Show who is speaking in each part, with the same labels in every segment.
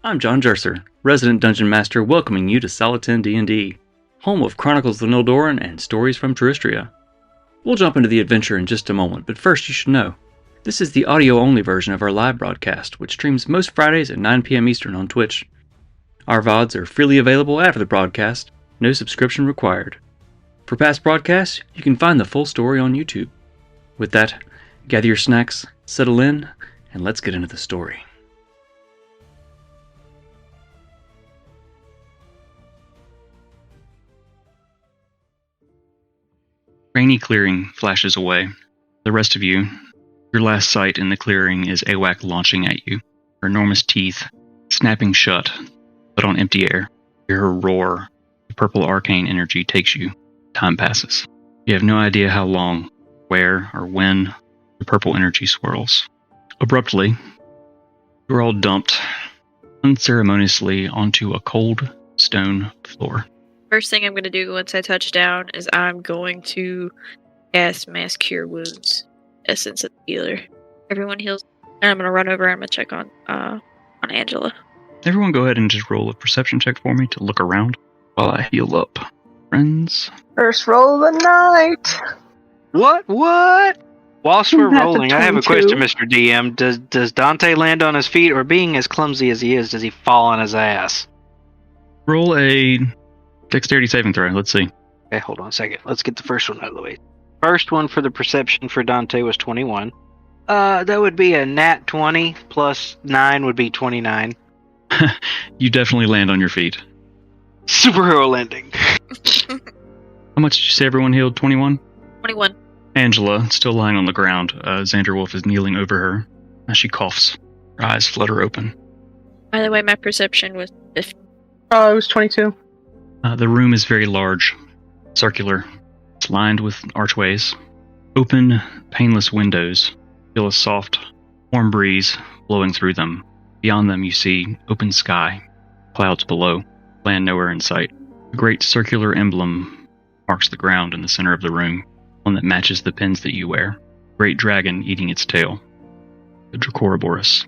Speaker 1: I'm John Jerser, resident Dungeon Master, welcoming you to Soliton D&D, home of Chronicles of Nildorin and Stories from Teristria. We'll jump into the adventure in just a moment, but first you should know, this is the audio-only version of our live broadcast, which streams most Fridays at 9 p.m. Eastern on Twitch. Our VODs are freely available after the broadcast, no subscription required. For past broadcasts, you can find the full story on YouTube. With that, gather your snacks, settle in, and let's get into the story. Rainy clearing flashes away. The rest of you, your last sight in the clearing is Awak launching at you, her enormous teeth snapping shut, but on empty air. You hear her roar. The purple arcane energy takes you. Time passes. You have no idea how long, where, or when the purple energy swirls. Abruptly, you're all dumped unceremoniously onto a cold stone floor.
Speaker 2: First thing I'm going to do once I touch down is I'm going to cast Mass Cure Wounds, Essence of the Healer. Everyone heals, and I'm going to run over and I'm going to check on Angela.
Speaker 1: Everyone go ahead and just roll a perception check for me to look around while I heal up. Friends?
Speaker 3: First roll of the night!
Speaker 4: What? Whilst we're
Speaker 3: That's a
Speaker 4: rolling, I have a
Speaker 3: 22.
Speaker 4: question, Mr. DM. Does Dante land on his feet, or being as clumsy as he is, does he fall on his ass?
Speaker 1: Roll a dexterity saving throw. Let's see.
Speaker 4: Okay, hold on a second. Let's get the first one out of the way. First one for the perception for Dante was 21. That would be a nat 20 plus 9 would be 29.
Speaker 1: You definitely land on your feet.
Speaker 4: Superhero landing.
Speaker 1: How much did you say everyone healed? 21?
Speaker 2: 21.
Speaker 1: Angela, still lying on the ground. Xanderwolf is kneeling over her as she coughs. Her eyes flutter open.
Speaker 2: By the way, my perception was 50.
Speaker 3: Oh, it was 22.
Speaker 1: The room is very large, circular. It's lined with archways. Open, painless windows feel a soft, warm breeze blowing through them. Beyond them you see open sky, clouds below, land nowhere in sight. A great circular emblem marks the ground in the center of the room, one that matches the pins that you wear. A great dragon eating its tail, the Dracoroborus,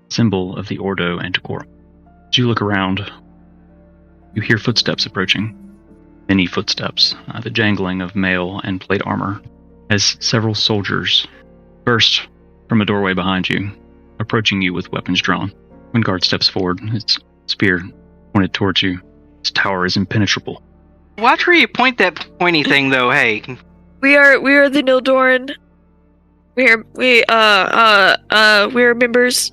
Speaker 1: symbol of the Ordo Antiquorum. As you look around, you hear footsteps approaching. Many footsteps, the jangling of mail and plate armor, as several soldiers burst from a doorway behind you, approaching you with weapons drawn. One guard steps forward, his spear pointed towards you. His tower is impenetrable.
Speaker 4: Watch where you point that pointy thing, though. Hey,
Speaker 2: We are the Nildorin. We're members.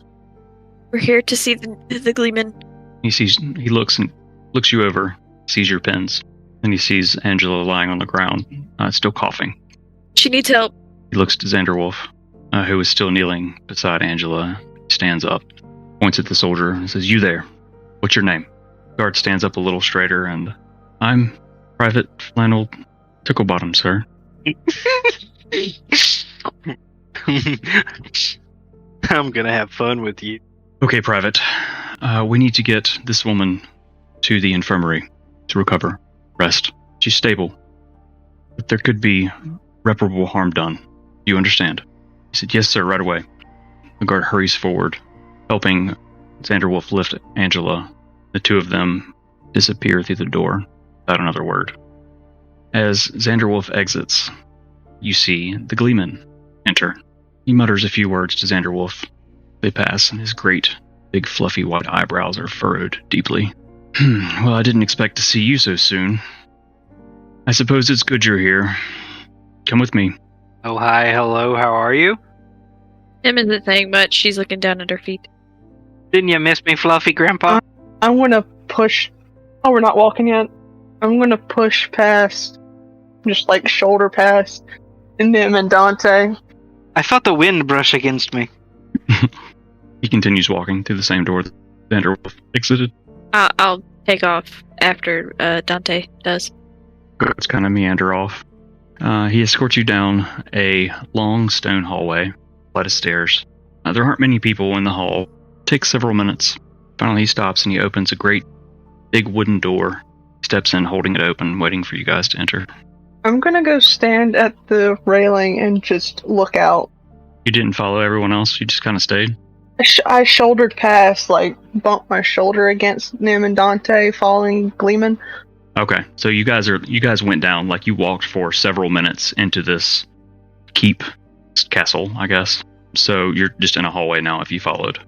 Speaker 2: We're here to see the Gleeman.
Speaker 1: He looks you over, sees your pins, and he sees Angela lying on the ground, still coughing.
Speaker 2: She needs help.
Speaker 1: He looks to Xanderwolf, who is still kneeling beside Angela. He stands up, points at the soldier, and says, "You there? What's your name?" Guard stands up a little straighter, and "I'm Private Flannel Ticklebottom, sir."
Speaker 4: I'm gonna have fun with you.
Speaker 1: "Okay, Private. We need to get this woman to the infirmary to recover, rest. She's stable, but there could be reparable harm done. Do you understand?" He said, "Yes, sir, right away." The guard hurries forward, helping Xanderwolf lift Angela. The two of them disappear through the door without another word. As Xanderwolf exits, you see the Gleeman enter. He mutters a few words to Xanderwolf. They pass, and his great, big, fluffy white eyebrows are furrowed deeply. "Well, I didn't expect to see you so soon. I suppose it's good you're here. Come with me."
Speaker 4: Oh, hi, hello, how are you?
Speaker 2: Him isn't saying much. She's looking down at her feet.
Speaker 4: Didn't you miss me, Fluffy Grandpa?
Speaker 3: I'm gonna push. Oh, we're not walking yet. I'm gonna push past, just like shoulder past, Nim and Dante.
Speaker 4: I felt the wind brush against me.
Speaker 1: He continues walking through the same door that Xanderwolf exited.
Speaker 2: I'll take off after Dante does.
Speaker 1: Guards kind of meander off. He escorts you down a long stone hallway, flight of stairs. There aren't many people in the hall. It takes several minutes. Finally, he stops and he opens a great, big wooden door. He steps in, holding it open, waiting for you guys to enter.
Speaker 3: I'm gonna go stand at the railing and just look out.
Speaker 1: You didn't follow everyone else? You just kind of stayed?
Speaker 3: I shouldered past, like, bumped my shoulder against Nim and Dante, falling, gleaming.
Speaker 1: Okay, so you guys went down, like you walked for several minutes into this keep castle, I guess. So you're just in a hallway now if you followed.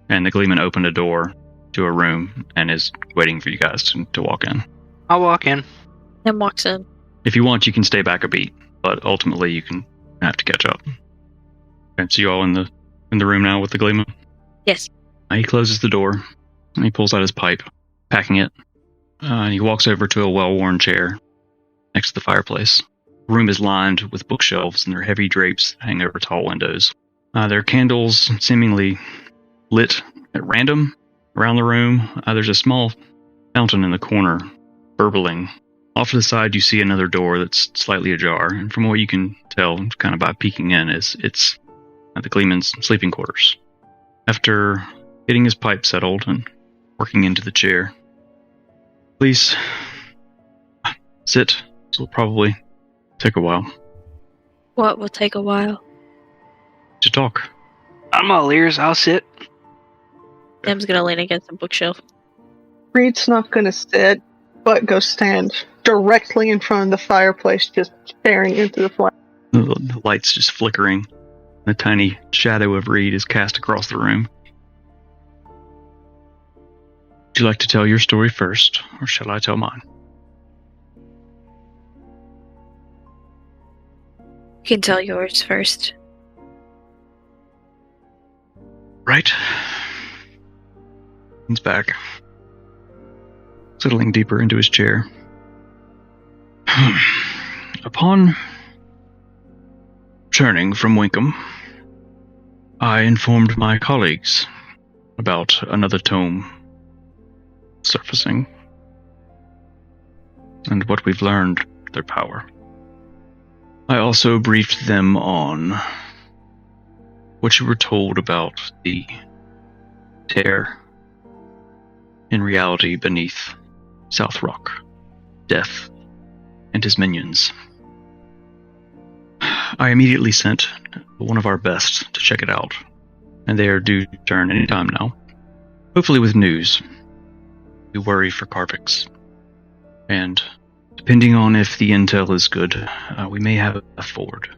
Speaker 1: And the Gleeman opened a door to a room and is waiting for you guys to walk in.
Speaker 4: I'll walk in.
Speaker 2: Nim walks in.
Speaker 1: If you want, you can stay back a beat, but ultimately you can have to catch up. Okay, so you all in the room now with the Gleeman?
Speaker 2: Yes.
Speaker 1: He closes the door and he pulls out his pipe, packing it. And he walks over to a well-worn chair next to the fireplace. The room is lined with bookshelves and their heavy drapes hang over tall windows. There are candles seemingly lit at random around the room. There's a small fountain in the corner, burbling. Off to the side, you see another door that's slightly ajar, and from what you can tell, kind of by peeking in, it's the Gleeman's sleeping quarters. After getting his pipe settled and working into the chair, please sit. This will probably take a while.
Speaker 2: What will take a while?
Speaker 1: To talk.
Speaker 4: I'm all ears. I'll sit.
Speaker 2: Nim's gonna lean against the bookshelf.
Speaker 3: Reed's not gonna sit, but go stand directly in front of the fireplace, just staring into the flame.
Speaker 1: The light's just flickering. The tiny shadow of Reed is cast across the room. Would you like to tell your story first, or shall I tell mine?
Speaker 2: You can tell yours first.
Speaker 1: Right. He's back, settling deeper into his chair. Upon returning from Winkham, I informed my colleagues about another tome surfacing and what we've learned of their power. I also briefed them on what you were told about the tear in reality beneath South Rock, Death, and his minions. I immediately sent one of our best to check it out, and they are due to return any time now. Hopefully with news. We worry for Carvix. And depending on if the intel is good, we may have a forward.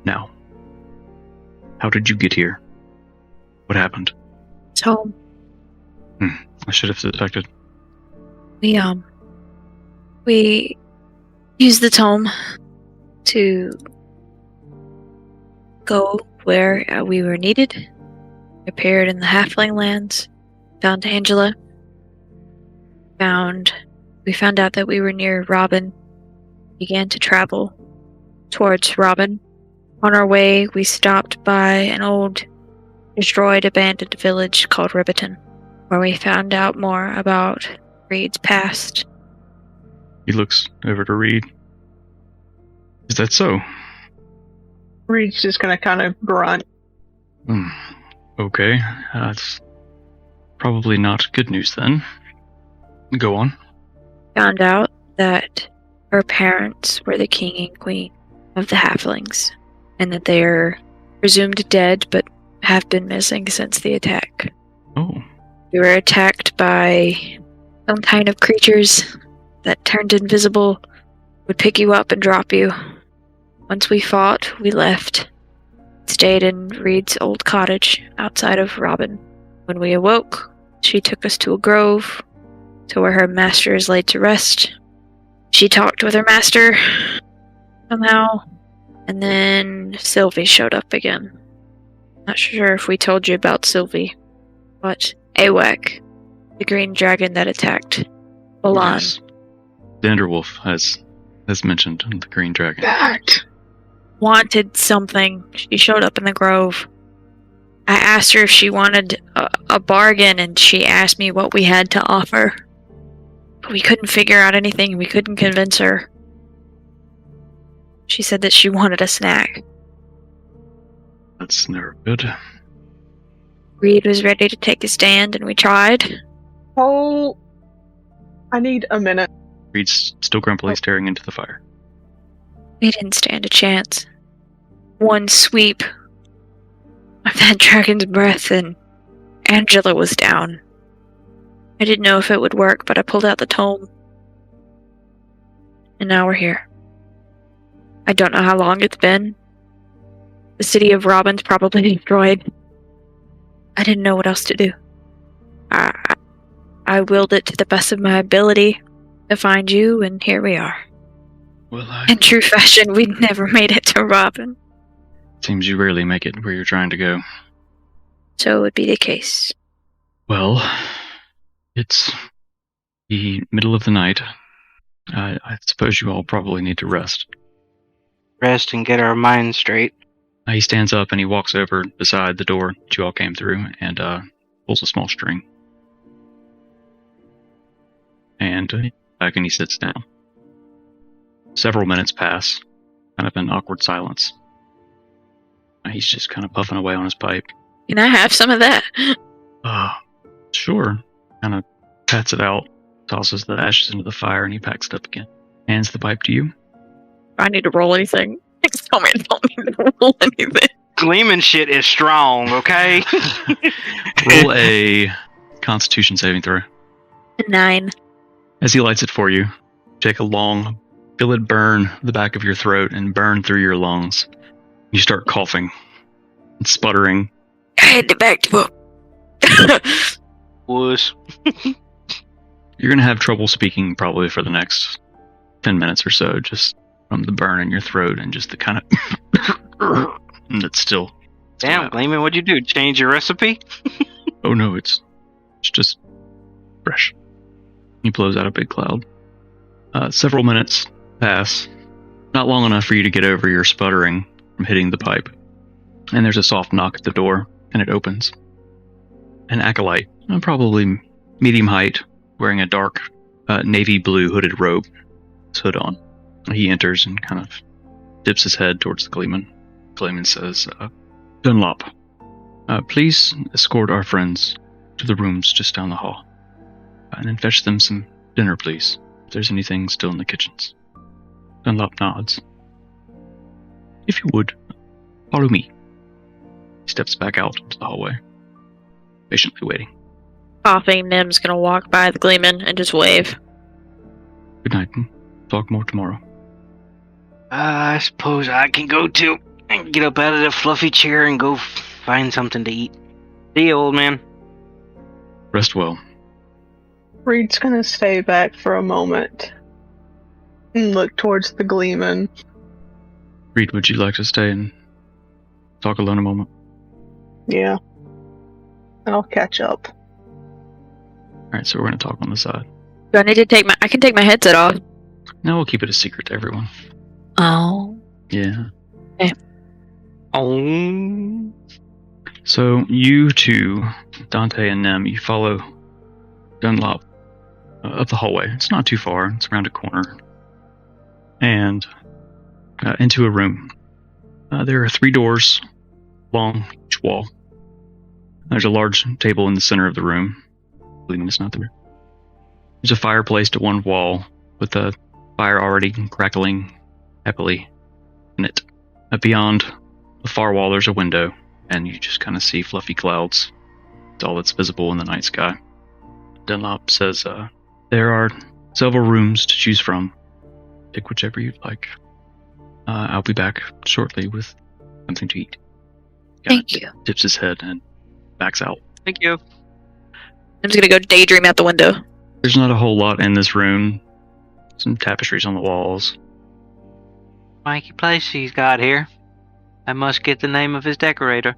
Speaker 1: Now, how did you get here? What happened?
Speaker 2: Tome.
Speaker 1: I should have suspected.
Speaker 2: We used the tome to go where we were needed. Appeared in the Halfling lands. Found Angela. We found out that we were near Robin. Began to travel towards Robin. On our way, we stopped by an old, destroyed, abandoned village called Ribbiton, where we found out more about Reed's past.
Speaker 1: He looks over to Reed. Is that so?
Speaker 3: Reed's just gonna kind of grunt.
Speaker 1: Okay, that's probably not good news then. Go on.
Speaker 2: Found out that her parents were the king and queen of the Halflings, and that they are presumed dead but have been missing since the attack.
Speaker 1: Oh.
Speaker 2: We were attacked by some kind of creatures that turned invisible, would pick you up and drop you. Once we fought, we left. Stayed in Reed's old cottage outside of Robin. When we awoke, she took us to a grove, to where her master is laid to rest. She talked with her master, somehow, and then Sylvie showed up again. Not sure if we told you about Sylvie, but Awak, the green dragon that attacked Balan.
Speaker 1: Yes. Vanderwolf has mentioned the green dragon.
Speaker 3: That.
Speaker 2: Wanted something. She showed up in the grove. I asked her if she wanted a bargain, and she asked me what we had to offer. But we couldn't figure out anything. We couldn't convince her. She said that she wanted a snack.
Speaker 1: That's never good.
Speaker 2: Reed was ready to take a stand, and we tried.
Speaker 3: Oh, I need a minute.
Speaker 1: Reed's still grumpily staring into the fire.
Speaker 2: We didn't stand a chance. One sweep I've had dragon's breath and Angela was down. I didn't know if it would work, but I pulled out the tome. And now we're here. I don't know how long it's been. The city of Robin's probably destroyed. I didn't know what else to do. I willed it to the best of my ability to find you, and here we are.
Speaker 1: Well,
Speaker 2: In true fashion, we never made it to Robin.
Speaker 1: Seems you rarely make it where you're trying to go.
Speaker 2: So it would be the case.
Speaker 1: Well, it's the middle of the night. I suppose you all probably need to rest.
Speaker 4: Rest and get our minds straight.
Speaker 1: He stands up and he walks over beside the door that you all came through and pulls a small string. And back and he sits down. Several minutes pass, kind of in awkward silence. He's just kind of puffing away on his pipe.
Speaker 2: Can I have some of that?
Speaker 1: Sure. Kind of pats it out, tosses the ashes into the fire, and he packs it up again. Hands the pipe to you.
Speaker 2: Do I need to roll anything? Tell me I don't need to roll anything.
Speaker 4: Gleaming shit is strong, okay?
Speaker 1: Roll a Constitution saving throw.
Speaker 2: 9.
Speaker 1: As he lights it for you, take a long, feel it burn the back of your throat and burn through your lungs. You start coughing and sputtering.
Speaker 2: I had it back to him.
Speaker 4: Wuss.
Speaker 1: You're going to have trouble speaking probably for the next 10 minutes or so, just from the burn in your throat and just the kind of... that's still
Speaker 4: Damn, Gleeman, what'd you do? Change your recipe?
Speaker 1: Oh no, it's just fresh. He blows out a big cloud. Several minutes pass. Not long enough for you to get over your sputtering from hitting the pipe. And there's a soft knock at the door, and it opens. An acolyte, probably medium height, wearing a dark navy blue hooded robe, his hood on. He enters and kind of dips his head towards the Gleeman. Gleeman says, Dunlop, please escort our friends to the rooms just down the hall. And then fetch them some dinner, please, if there's anything still in the kitchens. Dunlop nods. If you would, follow me. He steps back out into the hallway, patiently waiting.
Speaker 2: Coughing, Nim's gonna walk by the Gleeman and just wave.
Speaker 1: Good night, and talk more tomorrow.
Speaker 4: I suppose I can go too. And get up out of the fluffy chair and go find something to eat. See you, old man.
Speaker 1: Rest well.
Speaker 3: Reed's gonna stay back for a moment and look towards the Gleeman.
Speaker 1: Reed, would you like to stay and talk alone a moment?
Speaker 3: Yeah. And I'll catch up.
Speaker 1: Alright, so we're going to talk on the side.
Speaker 2: Do I need to take I can take my headset off.
Speaker 1: No, we'll keep it a secret to everyone.
Speaker 2: Oh.
Speaker 1: Yeah.
Speaker 2: Okay.
Speaker 4: Oh.
Speaker 1: So you two, Dante and Nem, you follow Dunlop up the hallway. It's not too far. It's around a corner. And into a room. There are 3 doors along each wall. There's a large table in the center of the room. Believing it's not there. There's a fireplace to one wall with a fire already crackling happily in it. Beyond the far wall, there's a window, and you just kind of see fluffy clouds. It's all that's visible in the night sky. Dunlop says, there are several rooms to choose from. Pick whichever you'd like. I'll be back shortly with something to eat.
Speaker 2: Thank you.
Speaker 1: Dips his head and backs out.
Speaker 4: Thank you.
Speaker 2: I'm just gonna go daydream out the window.
Speaker 1: There's not a whole lot in this room. Some tapestries on the walls.
Speaker 4: Mikey place he's got here. I must get the name of his decorator.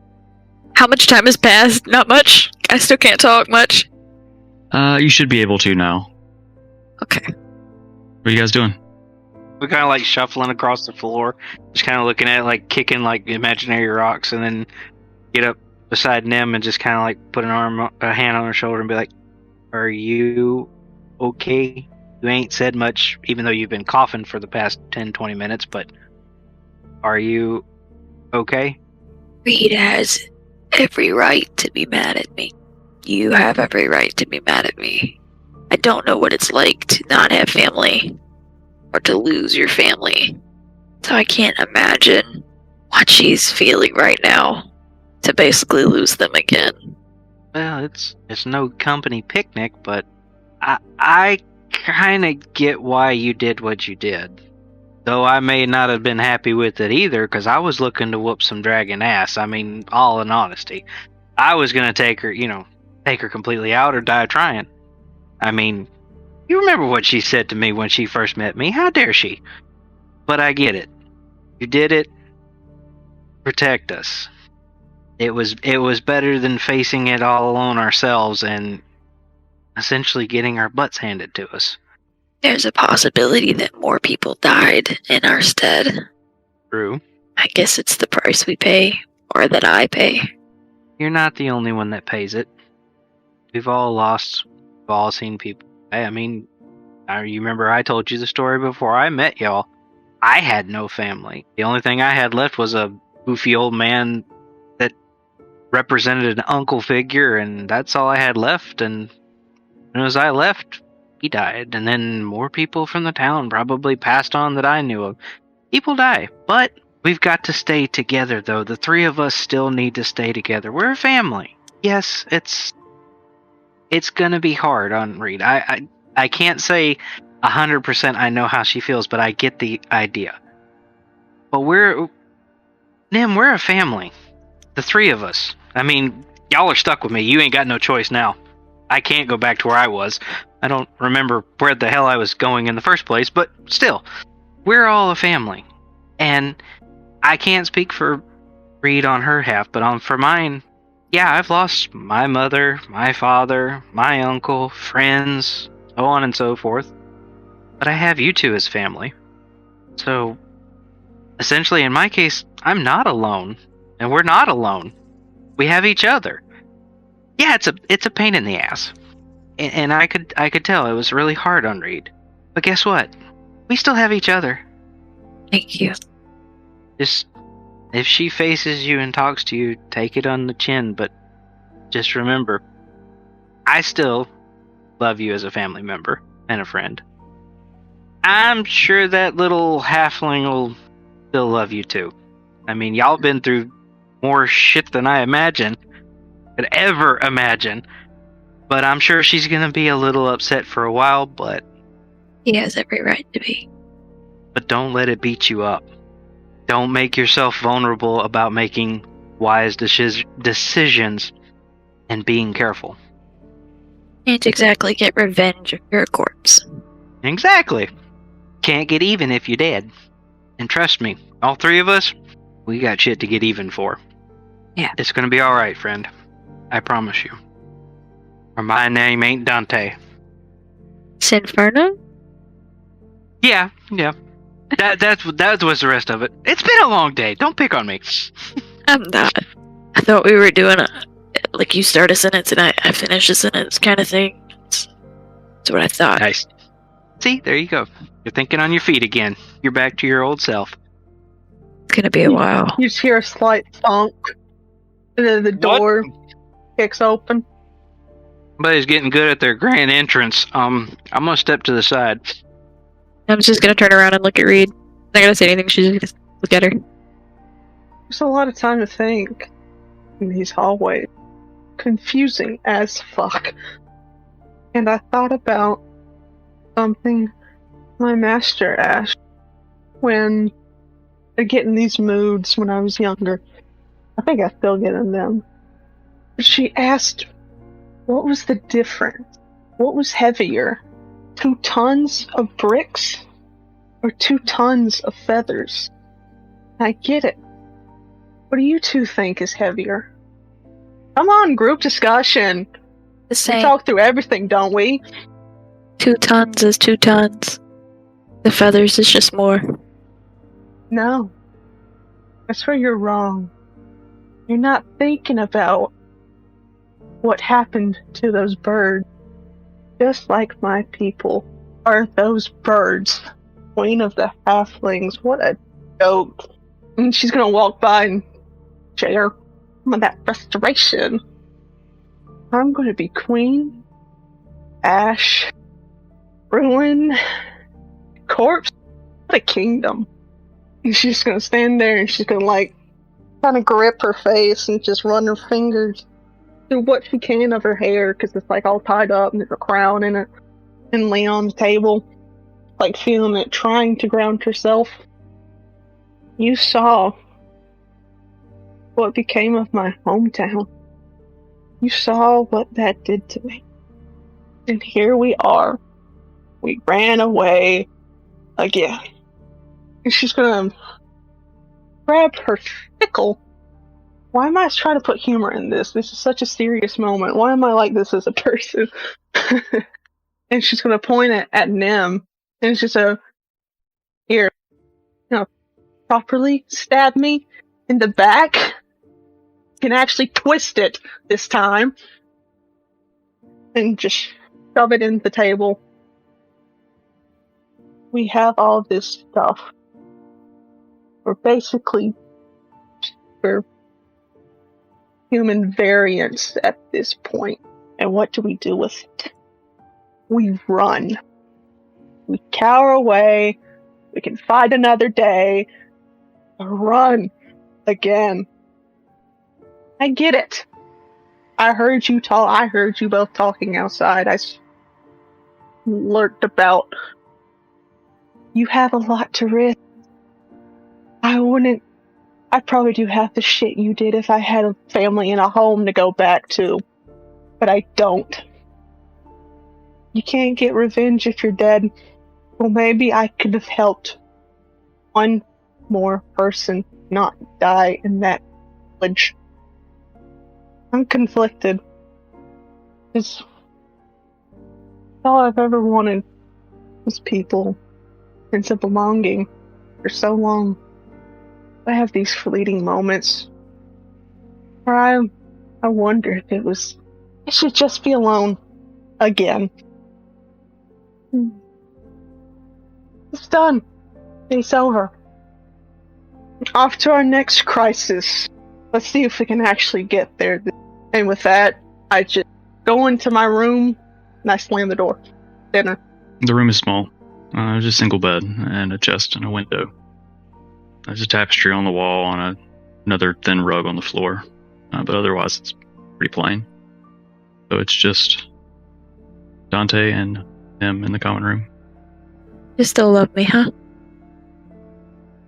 Speaker 2: How much time has passed? Not much. I still can't talk much.
Speaker 1: You should be able to now.
Speaker 2: Okay.
Speaker 1: What are you guys doing?
Speaker 4: We're kind of like shuffling across the floor, just kind of looking at it, like kicking like imaginary rocks, and then get up beside Nim and just kind of like put a hand on her shoulder and be like, "Are you okay? You ain't said much, even though you've been coughing for the past 10-20 minutes, but are you okay?"
Speaker 2: Reed has every right to be mad at me. You have every right to be mad at me. I don't know what it's like to not have family or to lose your family. So I can't imagine what she's feeling right now. to basically lose them again.
Speaker 4: Well, it's no company picnic, but I kind of get why you did what you did. Though I may not have been happy with it either, because I was looking to whoop some dragon ass. I mean, all in honesty. I was going to take her completely out or die trying. I mean, you remember what she said to me when she first met me. How dare she? But I get it. You did it. Protect us. It was better than facing it all alone ourselves and essentially getting our butts handed to us.
Speaker 2: There's a possibility that more people died in our stead.
Speaker 4: True.
Speaker 2: I guess it's the price we pay, or that I pay.
Speaker 4: You're not the only one that pays it. We've all lost. We've all seen people. I mean, you remember I told you the story before I met y'all. I had no family. The only thing I had left was a goofy old man that represented an uncle figure, and that's all I had left. And as I left, he died. And then more people from the town probably passed on that I knew of. People die. But we've got to stay together, though. The three of us still need to stay together. We're a family. Yes, it's gonna be hard on Reed. I can't say 100% I know how she feels, but I get the idea. But we're a family. The three of us. I mean, y'all are stuck with me. You ain't got no choice now. I can't go back to where I was. I don't remember where the hell I was going in the first place, but still, we're all a family. And I can't speak for Reed on her half, but for mine, yeah, I've lost my mother, my father, my uncle, friends, so on and so forth. But I have you two as family. So, essentially, in my case, I'm not alone. And we're not alone. We have each other. Yeah, it's a pain in the ass. And I could tell it was really hard on Reed. But guess what? We still have each other.
Speaker 2: Thank you.
Speaker 4: Just, if she faces you and talks to you, take it on the chin, but just remember, I still love you as a family member and a friend. I'm sure that little halfling will still love you too. I mean, y'all been through more shit than I could ever imagine. But I'm sure she's gonna be a little upset for a while, but...
Speaker 2: He has every right to be.
Speaker 4: But don't let it beat you up. Don't make yourself vulnerable about making wise decisions and being careful.
Speaker 2: Can't exactly get revenge if you're a corpse.
Speaker 4: Exactly. Can't get even if you did. And trust me, all three of us, we got shit to get even for.
Speaker 2: Yeah.
Speaker 4: It's gonna be alright, friend. I promise you. Or my name ain't Dante.
Speaker 2: Sinferno?
Speaker 4: Yeah. That was the rest of it. It's been a long day. Don't pick on me.
Speaker 2: I'm not. I thought we were doing like you start a sentence and I finish a sentence kind of thing. That's what I thought.
Speaker 4: Nice. See, there you go. You're thinking on your feet again. You're back to your old self.
Speaker 2: It's gonna be a while.
Speaker 3: You just hear a slight thunk, and then the door kicks open.
Speaker 4: Somebody's getting good at their grand entrance. I'm gonna step to the side.
Speaker 2: I'm just gonna turn around and look at Reed. I'm not gonna say anything, she's just gonna look at her.
Speaker 3: There's a lot of time to think in these hallways. Confusing as fuck. And I thought about something my master asked when I get in these moods when I was younger. I think I still get in them. She asked, what was the difference? What was heavier? 2 tons of bricks or 2 tons of feathers? I get it. What do you two think is heavier? Come on, group discussion.
Speaker 2: The
Speaker 3: We
Speaker 2: same.
Speaker 3: talk through everything, don't we?
Speaker 2: 2 tons is 2 tons. The feathers is just more.
Speaker 3: No. That's where you're wrong. You're not thinking about what happened to those birds. Just like my people are those birds. Queen of the halflings. What a joke. And she's gonna walk by and share some of that frustration. I'm gonna be queen. Ash. Ruin. Corpse. What a kingdom. And she's just gonna stand there and she's gonna kind of grip her face and just run her fingers through what she can of her hair, because it's like all tied up and there's a crown in it, and lay on the table, like feeling it, trying to ground herself. You saw what became of my hometown. You saw what that did to me. And here we are. We ran away again. And she's gonna grab her sickle. Why am I trying to put humor in this? This is such a serious moment. Why am I like this as a person? And she's gonna point it at Nim. And she's a here, properly stab me in the back. Can actually twist it this time. And just shove it in the table. We have all this stuff. We're basically human variants at this point. And what do we do with it? We run. We cower away. We can fight another day. Run again. I get it. I heard you both talking outside. I learned about. You have a lot to risk. I'd probably do half the shit you did if I had a family and a home to go back to. But I don't. You can't get revenge if you're dead. Well, maybe I could have helped one more person not die in that village. I'm conflicted. It's all I've ever wanted was people and some belonging for so long. I have these fleeting moments where I wonder if I should just be alone again. It's done. It's over. Off to our next crisis. Let's see if we can actually get there. And with that, I just go into my room and I slam the door. Dinner.
Speaker 1: The room is small. There's a single bed and a chest and a window. There's a tapestry on the wall on another thin rug on the floor. But otherwise, it's pretty plain. So it's just Dante and him in the common room.
Speaker 2: You still love me, huh?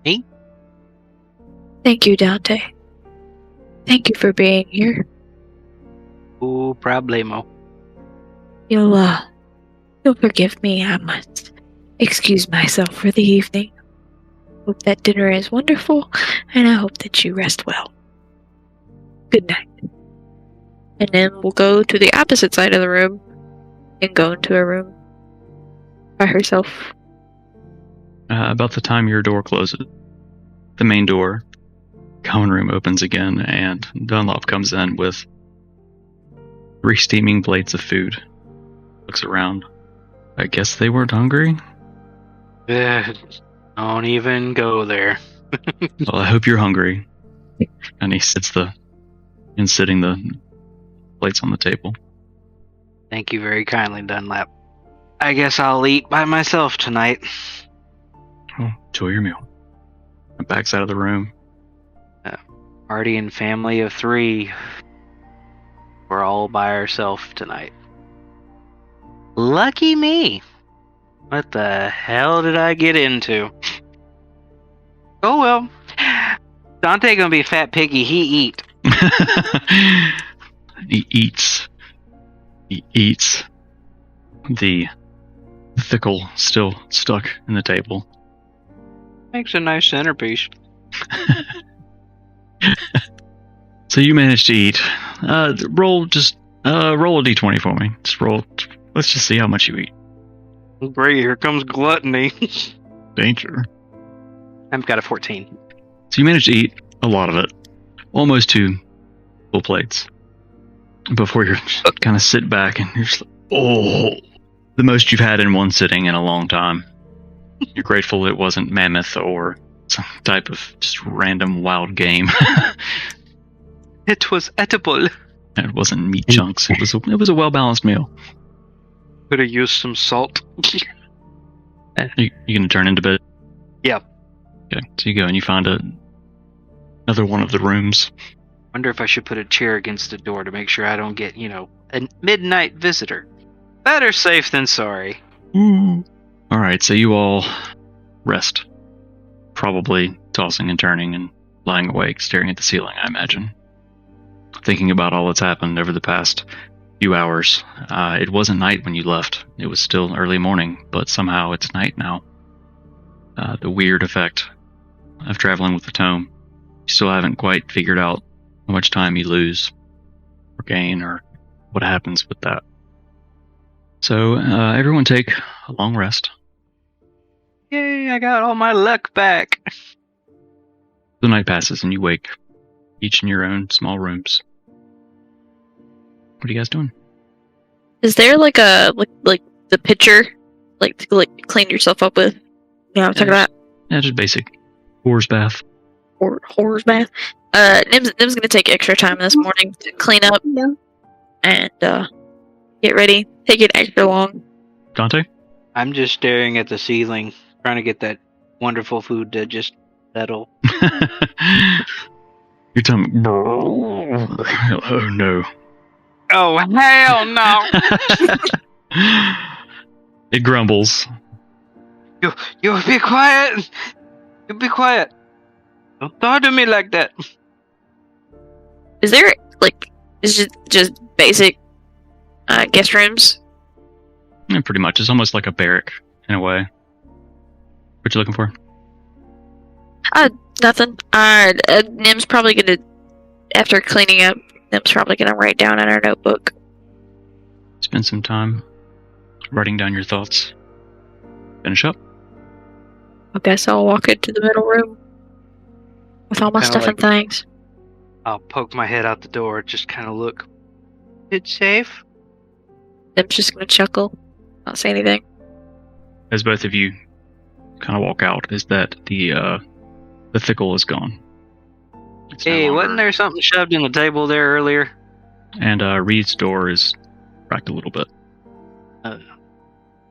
Speaker 4: Me?
Speaker 2: Thank you, Dante. Thank you for being here.
Speaker 4: No problemo.
Speaker 2: You'll forgive me. I must excuse myself for the evening. Hope that dinner is wonderful, and I hope that you rest well. Good night. And then we'll go to the opposite side of the room and go into a room by herself.
Speaker 1: About the time your door closes, the main door, common room opens again, and Dunlop comes in with 3 steaming plates of food. Looks around. I guess they weren't hungry?
Speaker 4: Don't even go there.
Speaker 1: Well, I hope you're hungry. And he sitting the plates on the table.
Speaker 4: Thank you very kindly, Dunlap. I guess I'll eat by myself tonight.
Speaker 1: Oh, enjoy your meal. And backs out of the room.
Speaker 4: Party and family of 3. We're all by ourselves tonight. Lucky me. What the hell did I get into? Oh well. Dante gonna be a fat piggy. He eat.
Speaker 1: He eats. The thickle still stuck in the table.
Speaker 4: Makes a nice centerpiece.
Speaker 1: So you managed to eat. Roll a d20 for me. Just roll. Let's just see how much you eat.
Speaker 4: Great, here comes gluttony.
Speaker 1: Danger.
Speaker 4: I've got a 14.
Speaker 1: So you managed to eat a lot of it. Almost 2 full plates. Before you kind of sit back and you're just like, oh, the most you've had in one sitting in a long time. You're grateful it wasn't mammoth or some type of just random wild game.
Speaker 4: It was edible.
Speaker 1: It wasn't meat chunks. It was a well-balanced meal.
Speaker 4: Could have used some salt.
Speaker 1: You gonna turn into bed?
Speaker 4: Yeah.
Speaker 1: Okay, so you go and you find Another one of the rooms.
Speaker 4: Wonder if I should put a chair against the door to make sure I don't get, a midnight visitor. Better safe than sorry.
Speaker 1: Alright, so you all rest. Probably tossing and turning and lying awake, staring at the ceiling, I imagine. Thinking about all that's happened over the past few hours. It wasn't night when you left. It was still early morning, but somehow it's night now. The weird effect of traveling with the tome. You still haven't quite figured out how much time you lose or gain or what happens with that. So everyone take a long rest.
Speaker 4: Yay, I got all my luck back.
Speaker 1: The night passes and you wake, each in your own small rooms. What are you guys doing?
Speaker 2: Is there like a like the pitcher, like to clean yourself up with? Yeah, I'm talking about.
Speaker 1: Yeah, just basic horse bath.
Speaker 2: Or horror's bath. Nim's gonna take extra time this morning to clean up and get ready. Take it extra long.
Speaker 1: Dante?
Speaker 4: I'm just staring at the ceiling, trying to get that wonderful food to just settle.
Speaker 1: Your tummy. Oh no.
Speaker 4: Oh, hell no!
Speaker 1: It grumbles.
Speaker 4: You be quiet! You be quiet! Don't talk to me like that!
Speaker 2: Is there is it just basic guest rooms?
Speaker 1: Yeah, pretty much. It's almost like a barrack in a way. What you looking for?
Speaker 2: Nothing. Nim's probably gonna, after cleaning up, Nim's probably gonna write down in our notebook.
Speaker 1: Spend some time writing down your thoughts. Finish up.
Speaker 2: I guess I'll walk into the middle room with all my
Speaker 4: Kinda
Speaker 2: stuff and things.
Speaker 4: I'll poke my head out the door, just kind of look. It's safe?
Speaker 2: Nim's just gonna chuckle, not say anything.
Speaker 1: As both of you kind of walk out, is that the thickle is gone. It's no
Speaker 4: Hey,
Speaker 1: longer-
Speaker 4: wasn't there something shoved in the table there earlier?
Speaker 1: And Reed's door is cracked a little bit.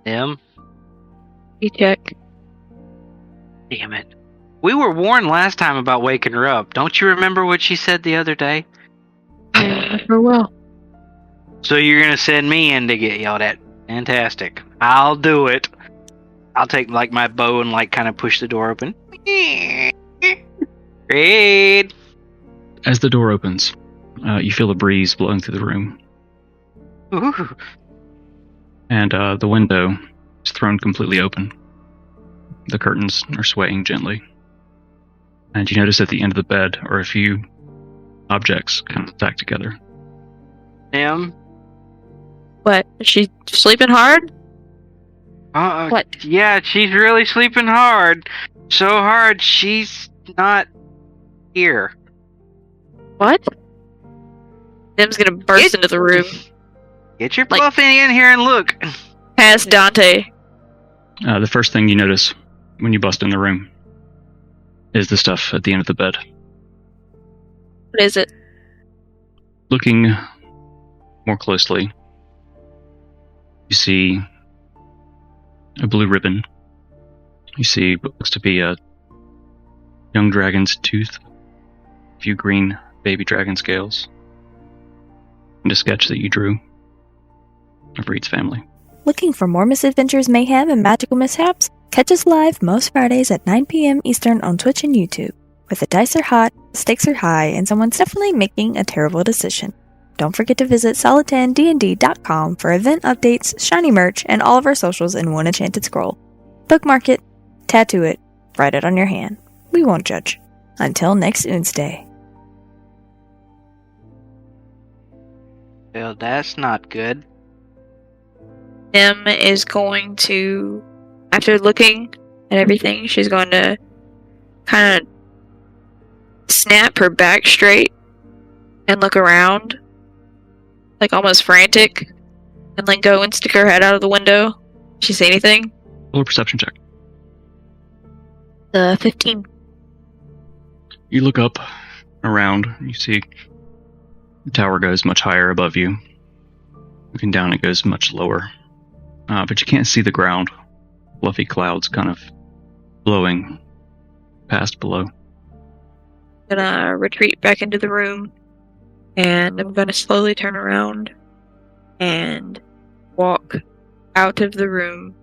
Speaker 4: Em?
Speaker 2: You check.
Speaker 4: Damn it. We were warned last time about waking her up. Don't you remember what she said the other day?
Speaker 2: Yeah, for well.
Speaker 4: So you're gonna send me in to get yelled at. Fantastic. I'll do it. I'll take my bow and kind of push the door open. Great.
Speaker 1: As the door opens, you feel a breeze blowing through the room.
Speaker 4: Ooh.
Speaker 1: And the window is thrown completely open. The curtains are swaying gently. And you notice at the end of the bed are a few objects kind of stacked together.
Speaker 4: Em?
Speaker 2: What? Is she sleeping hard? What?
Speaker 4: Yeah, she's really sleeping hard. So hard, she's not here.
Speaker 2: What? Nim's gonna burst into the room,
Speaker 4: Get your fluffy in here and look.
Speaker 2: past Dante.
Speaker 1: The first thing you notice when you bust in the room is the stuff at the end of the bed.
Speaker 2: What is it?
Speaker 1: Looking more closely, you see a blue ribbon. You see what looks to be a young dragon's tooth, a few green baby dragon scales, and a sketch that you drew of Reed's family.
Speaker 5: Looking for more misadventures, mayhem, and magical mishaps? Catch us live most Fridays at 9 p.m. Eastern on Twitch and YouTube, where the dice are hot, stakes are high, and someone's definitely making a terrible decision. Don't forget to visit solid10dnd.com for event updates, shiny merch, and all of our socials in one enchanted scroll. Bookmark it, tattoo it, write it on your hand. We won't judge. Until next Wednesday.
Speaker 4: Well, that's not good.
Speaker 2: Nim is going to, after looking at everything, she's going to kind of snap her back straight and look around, like almost frantic, and then go and stick her head out of the window. She say anything?
Speaker 1: Roll a perception check.
Speaker 2: 15.
Speaker 1: You look up, around, and you see the tower goes much higher above you. Looking down, it goes much lower. But you can't see the ground. Fluffy clouds kind of blowing past below.
Speaker 2: gonna retreat back into the room, and I'm gonna slowly turn around and walk out of the room,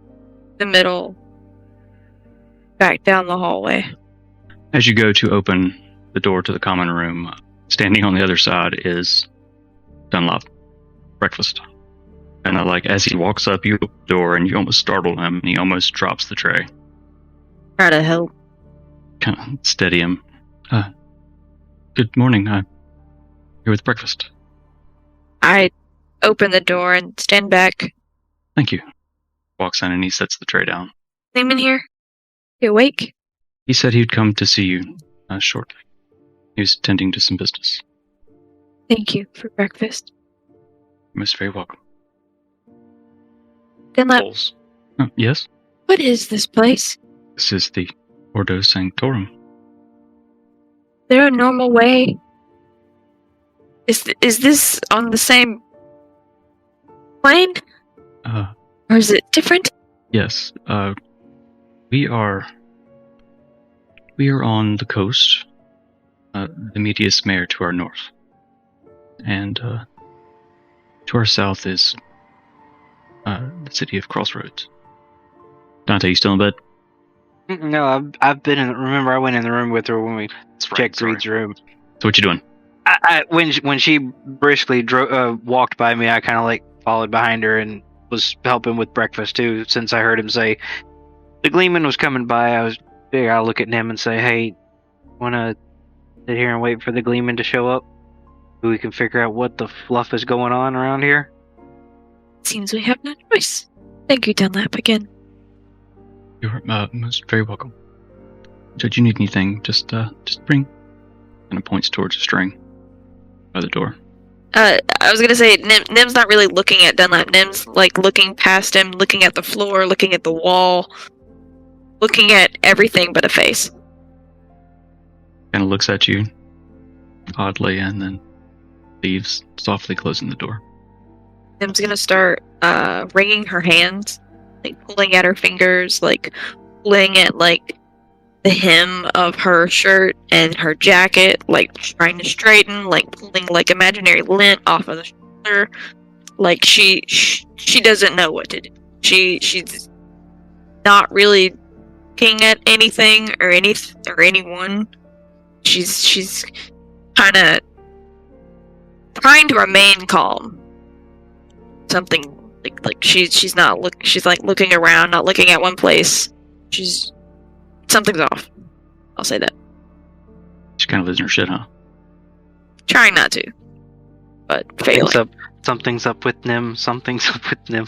Speaker 2: the middle, back down the hallway.
Speaker 1: As you go to open the door to the common room, standing on the other side is Dunlop. Breakfast. And as he walks up, you open the door and you almost startle him, and he almost drops the tray.
Speaker 2: Try to help.
Speaker 1: Kind of steady him. Good morning. I'm here with breakfast.
Speaker 2: I open the door and stand back.
Speaker 1: Thank you. Walks in and he sets the tray down.
Speaker 2: Name in here? You awake?
Speaker 1: He said he'd come to see you shortly. He was tending to some business.
Speaker 2: Thank you for breakfast.
Speaker 1: You're most very welcome.
Speaker 2: Dunlap,
Speaker 1: Bowls. Oh, yes?
Speaker 2: what is this place?
Speaker 1: This is the Ordo Sanctorum.
Speaker 2: Is there a normal way? Is this on the same plane? Or is it different?
Speaker 1: Yes. We are on the coast. The Medius Mare to our north. And to our south is the city of Crossroads. Dante, you still in bed?
Speaker 4: No, I've been in. Remember, I went in the room with her when we checked
Speaker 1: sorry.
Speaker 4: Reed's room.
Speaker 1: So what you doing?
Speaker 4: When she briskly walked by me, I kind of followed behind her and was helping with breakfast too. Since I heard him say the Gleeman was coming by, I'll look at him and say, "Hey, wanna sit here and wait for the Gleeman to show up? So we can figure out what the fluff is going on around here."
Speaker 2: Seems we have no choice. Thank you, Dunlap, again.
Speaker 1: You're most very welcome. Should you need anything, just bring. And it points towards a string by the door.
Speaker 2: I was gonna say, Nim's not really looking at Dunlap. Nim's looking past him, looking at the floor, looking at the wall, looking at everything but a face.
Speaker 1: Kind of looks at you oddly and then leaves, softly closing the door.
Speaker 2: Nim's gonna start wringing her hands, pulling at her fingers, pulling at the hem of her shirt and her jacket, trying to straighten, pulling imaginary lint off of the shoulder. She doesn't know what to do. She's not really looking at anything or anyone. She's kind of trying to remain calm. Something she's not she's looking around, not looking at one place. Something's off. I'll say that.
Speaker 1: She kind of losing her shit, huh?
Speaker 2: Trying not to, but failing.
Speaker 4: Something's up with Nim. Something's up with Nim.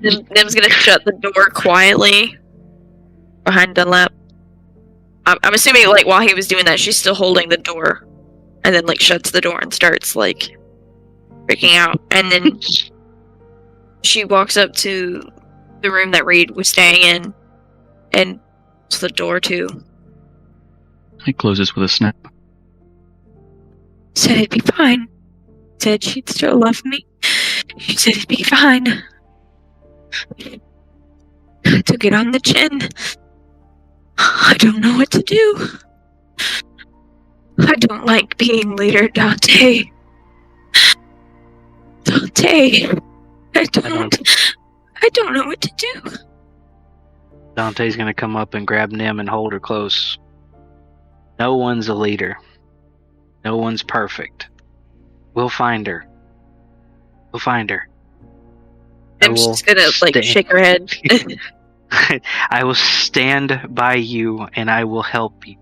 Speaker 2: Nim's gonna shut the door quietly behind Dunlap. I'm assuming while he was doing that, she's still holding the door, and then shuts the door and starts freaking out. And then she walks up to the room that Reed was staying in and closes the door too.
Speaker 1: He closes with a snap.
Speaker 2: Said it'd be fine. Said she'd still love me. She said it'd be fine. Took it on the chin. I don't know what to do. I don't like being leader, Dante. Dante. I don't know what to do.
Speaker 4: Dante's gonna come up and grab Nim and hold her close. No one's a leader. No one's perfect. We'll find her. We'll find her.
Speaker 2: I'm just gonna shake her head.
Speaker 4: I will stand by you and I will help you.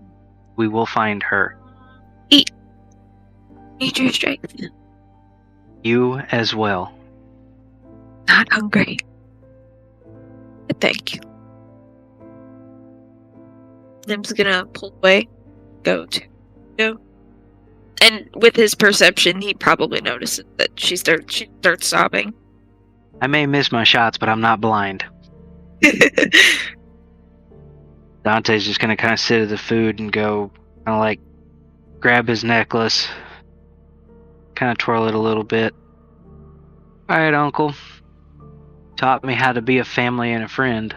Speaker 4: We will find her.
Speaker 2: Eat your strength.
Speaker 4: You as well.
Speaker 2: Not hungry. But thank you. Nim's gonna pull away. Go. And with his perception, he probably notices that she starts sobbing.
Speaker 4: I may miss my shots, but I'm not blind. Dante's just gonna kind of sit at the food and go, grab his necklace, kind of twirl it a little bit. All right, Uncle. Taught me how to be a family and a friend.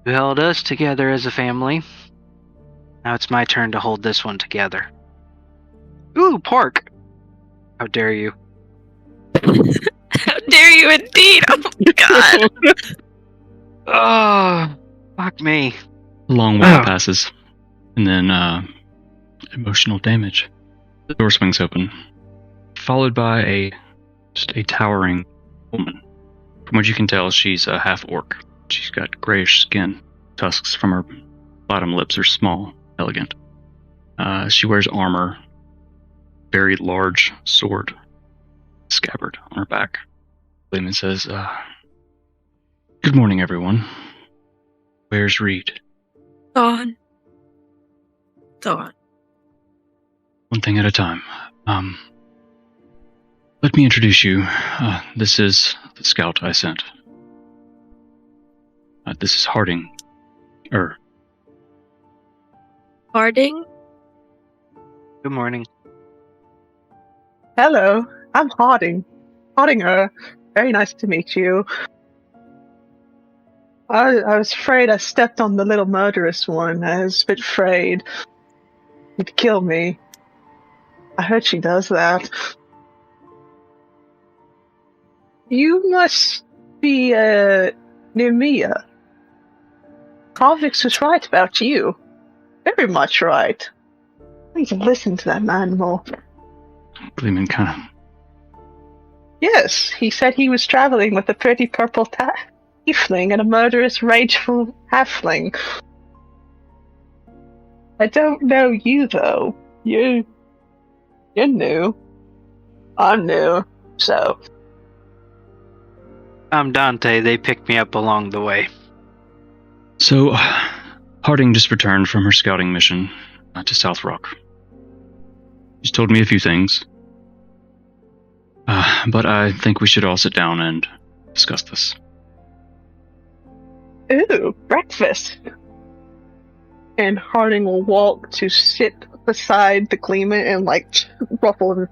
Speaker 4: You held us together as a family. Now it's my turn to hold this one together. Ooh, pork! How dare you?
Speaker 2: How dare you indeed! Oh my god!
Speaker 4: Oh, fuck me.
Speaker 1: A long while passes, and then emotional damage. The door swings open, followed by just a towering woman. From what you can tell, she's a half-orc. She's got grayish skin. Tusks from her bottom lips are small, elegant. She wears armor, very large sword, scabbard on her back. Lehman says, "Good morning, everyone. Where's Reed?"
Speaker 2: Gone.
Speaker 1: One thing at a time. Let me introduce you. This is the scout I sent. This is Harding.
Speaker 2: Harding?
Speaker 4: Good morning.
Speaker 3: Hello, I'm Harding. Hardinger. Very nice to meet you. I was afraid I stepped on the little murderous one. I was a bit afraid he'd kill me. I heard she does that. You must be, Nemia. Karvix was right about you. Very much right. I need to listen to that man more.
Speaker 1: Lehman kind of...
Speaker 3: Yes, he said he was traveling with a pretty purple tiefling and a murderous, rageful halfling. I don't know you, though. You're new. I'm new, so...
Speaker 4: I'm Dante. They picked me up along the way.
Speaker 1: So, Harding just returned from her scouting mission to South Rock. She's told me a few things. But I think we should all sit down and discuss this.
Speaker 3: Ooh, breakfast! And Harding will walk to sit beside the Gleeman and, ruffle his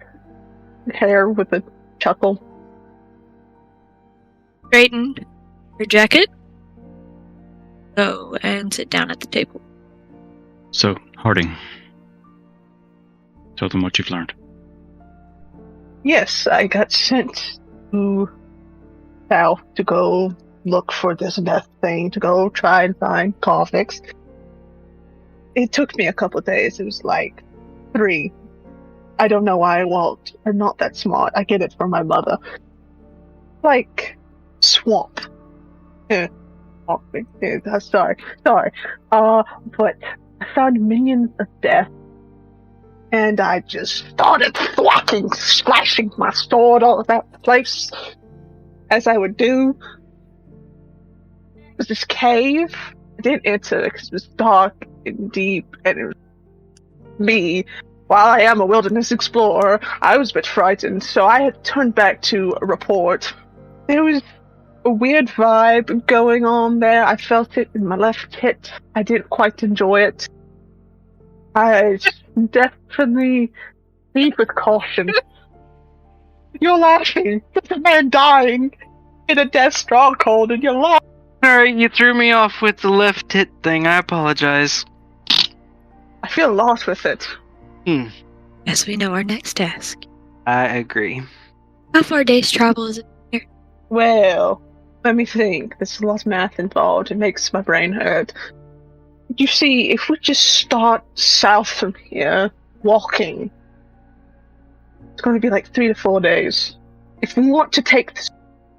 Speaker 3: hair with a chuckle.
Speaker 2: Straighten your jacket. Go and sit down at the table.
Speaker 1: So, Harding, tell them what you've learned.
Speaker 3: Yes, I got sent to South to go look for this death thing, to go try and find Karvix. It took me a couple of days. It was 3. I don't know why I walked. I'm not that smart. I get it from my mother. Swamp. Sorry. But I found minions of death. And I just started slashing my sword all about the place, as I would do. It was this cave. I didn't enter because it was dark and deep, and it was me. While I am a wilderness explorer, I was a bit frightened, so I had turned back to report. There was a weird vibe going on there. I felt it in my left hip. I didn't quite enjoy it. I definitely lead with caution. You're laughing. There's a man dying in a death stronghold, and you're laughing.
Speaker 4: Alright, you threw me off with the left hit thing. I apologize.
Speaker 3: I feel lost with it.
Speaker 2: As we know our next task.
Speaker 4: I agree.
Speaker 2: How far day's travel is it here?
Speaker 3: Well, let me think. There's a lot of math involved. It makes my brain hurt. You see, if we just start south from here, walking, it's going to be 3 to 4 days. If we want to take this,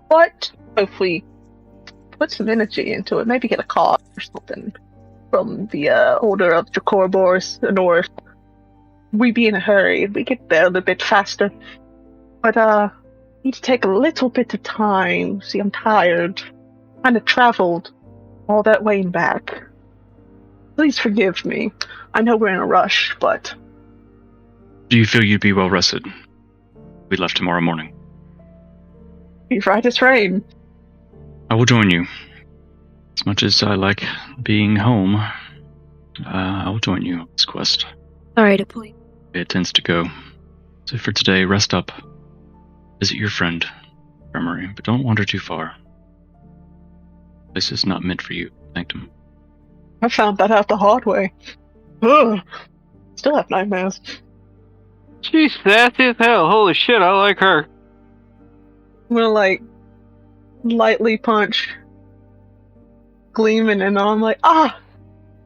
Speaker 3: but hopefully put some energy into it, maybe get a car or something from the Order of Dracorboris north. We be in a hurry. We get there a little bit faster. But, need to take a little bit of time. See, I'm tired. Kind of traveled all that way and back. Please forgive me. I know we're in a rush, but...
Speaker 1: Do you feel you'd be well rested? We left tomorrow morning.
Speaker 3: Be right as rain.
Speaker 1: I will join you. As much as I like being home, I will join you on this quest.
Speaker 2: Sorry to point.
Speaker 1: It tends to go. So for today, rest up. Visit your friend, Armory, but don't wander too far. This is not meant for you. Thanked him.
Speaker 3: I found that out the hard way. Ugh. Still have nightmares.
Speaker 4: She's sassy as hell. Holy shit, I like her.
Speaker 3: I'm gonna lightly punch Gleeman, and I'm like,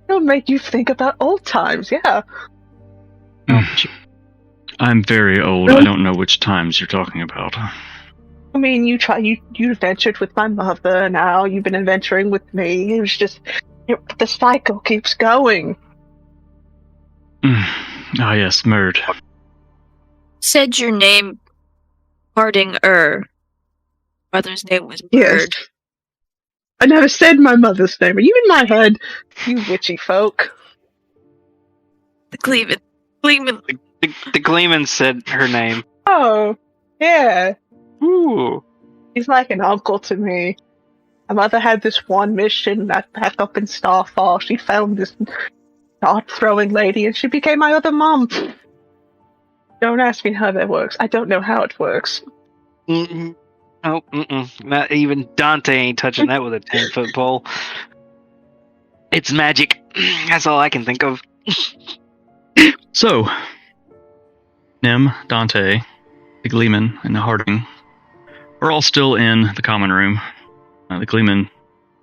Speaker 3: it'll make you think about old times, yeah.
Speaker 1: I'm very old. I don't know which times you're talking about.
Speaker 3: I mean, you adventured with my mother, now you've been adventuring with me. It was just, the cycle keeps going.
Speaker 1: Ah, yes, Murd.
Speaker 2: Said your name, Harding-er. Mother's name was Murd.
Speaker 3: Yes. I never said my mother's name. Are you in my head, you witchy folk?
Speaker 2: The Gleeman.
Speaker 4: The Gleeman said her name.
Speaker 3: Oh, yeah.
Speaker 4: Ooh.
Speaker 3: He's like an uncle to me. My mother had this one mission back up in Starfall. She found this dart-throwing lady, and she became my other mom. Don't ask me how that works. I don't know how it works.
Speaker 4: Mm-mm. Oh, not even Dante ain't touching that with a 10-foot pole. It's magic. That's all I can think of.
Speaker 1: So, Nim, Dante, the Gleeman, and the Harding are all still in the common room. The Gleeman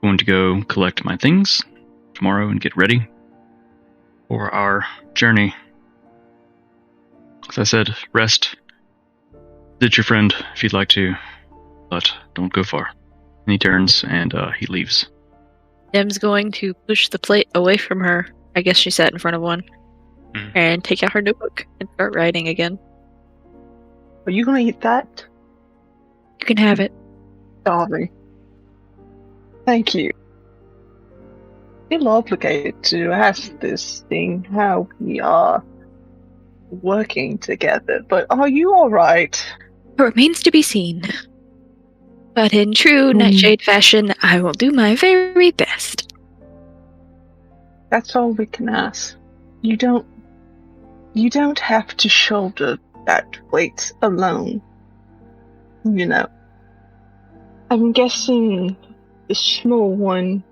Speaker 1: going to go collect my things tomorrow and get ready for our journey. As I said, rest. Visit your friend if you'd like to, but don't go far. And he turns and he leaves.
Speaker 2: Nim's going to push the plate away from her. I guess she sat in front of one. And take out her notebook and start writing again.
Speaker 3: Are you gonna eat that?
Speaker 2: You can have it.
Speaker 3: Darling. Thank you. Feel obligated to ask this thing how we are working together, but are you alright?
Speaker 2: It remains to be seen. But in true Nightshade fashion, I will do my very best.
Speaker 3: That's all we can ask. You don't have to shoulder that weight alone. You know. I'm guessing the small one,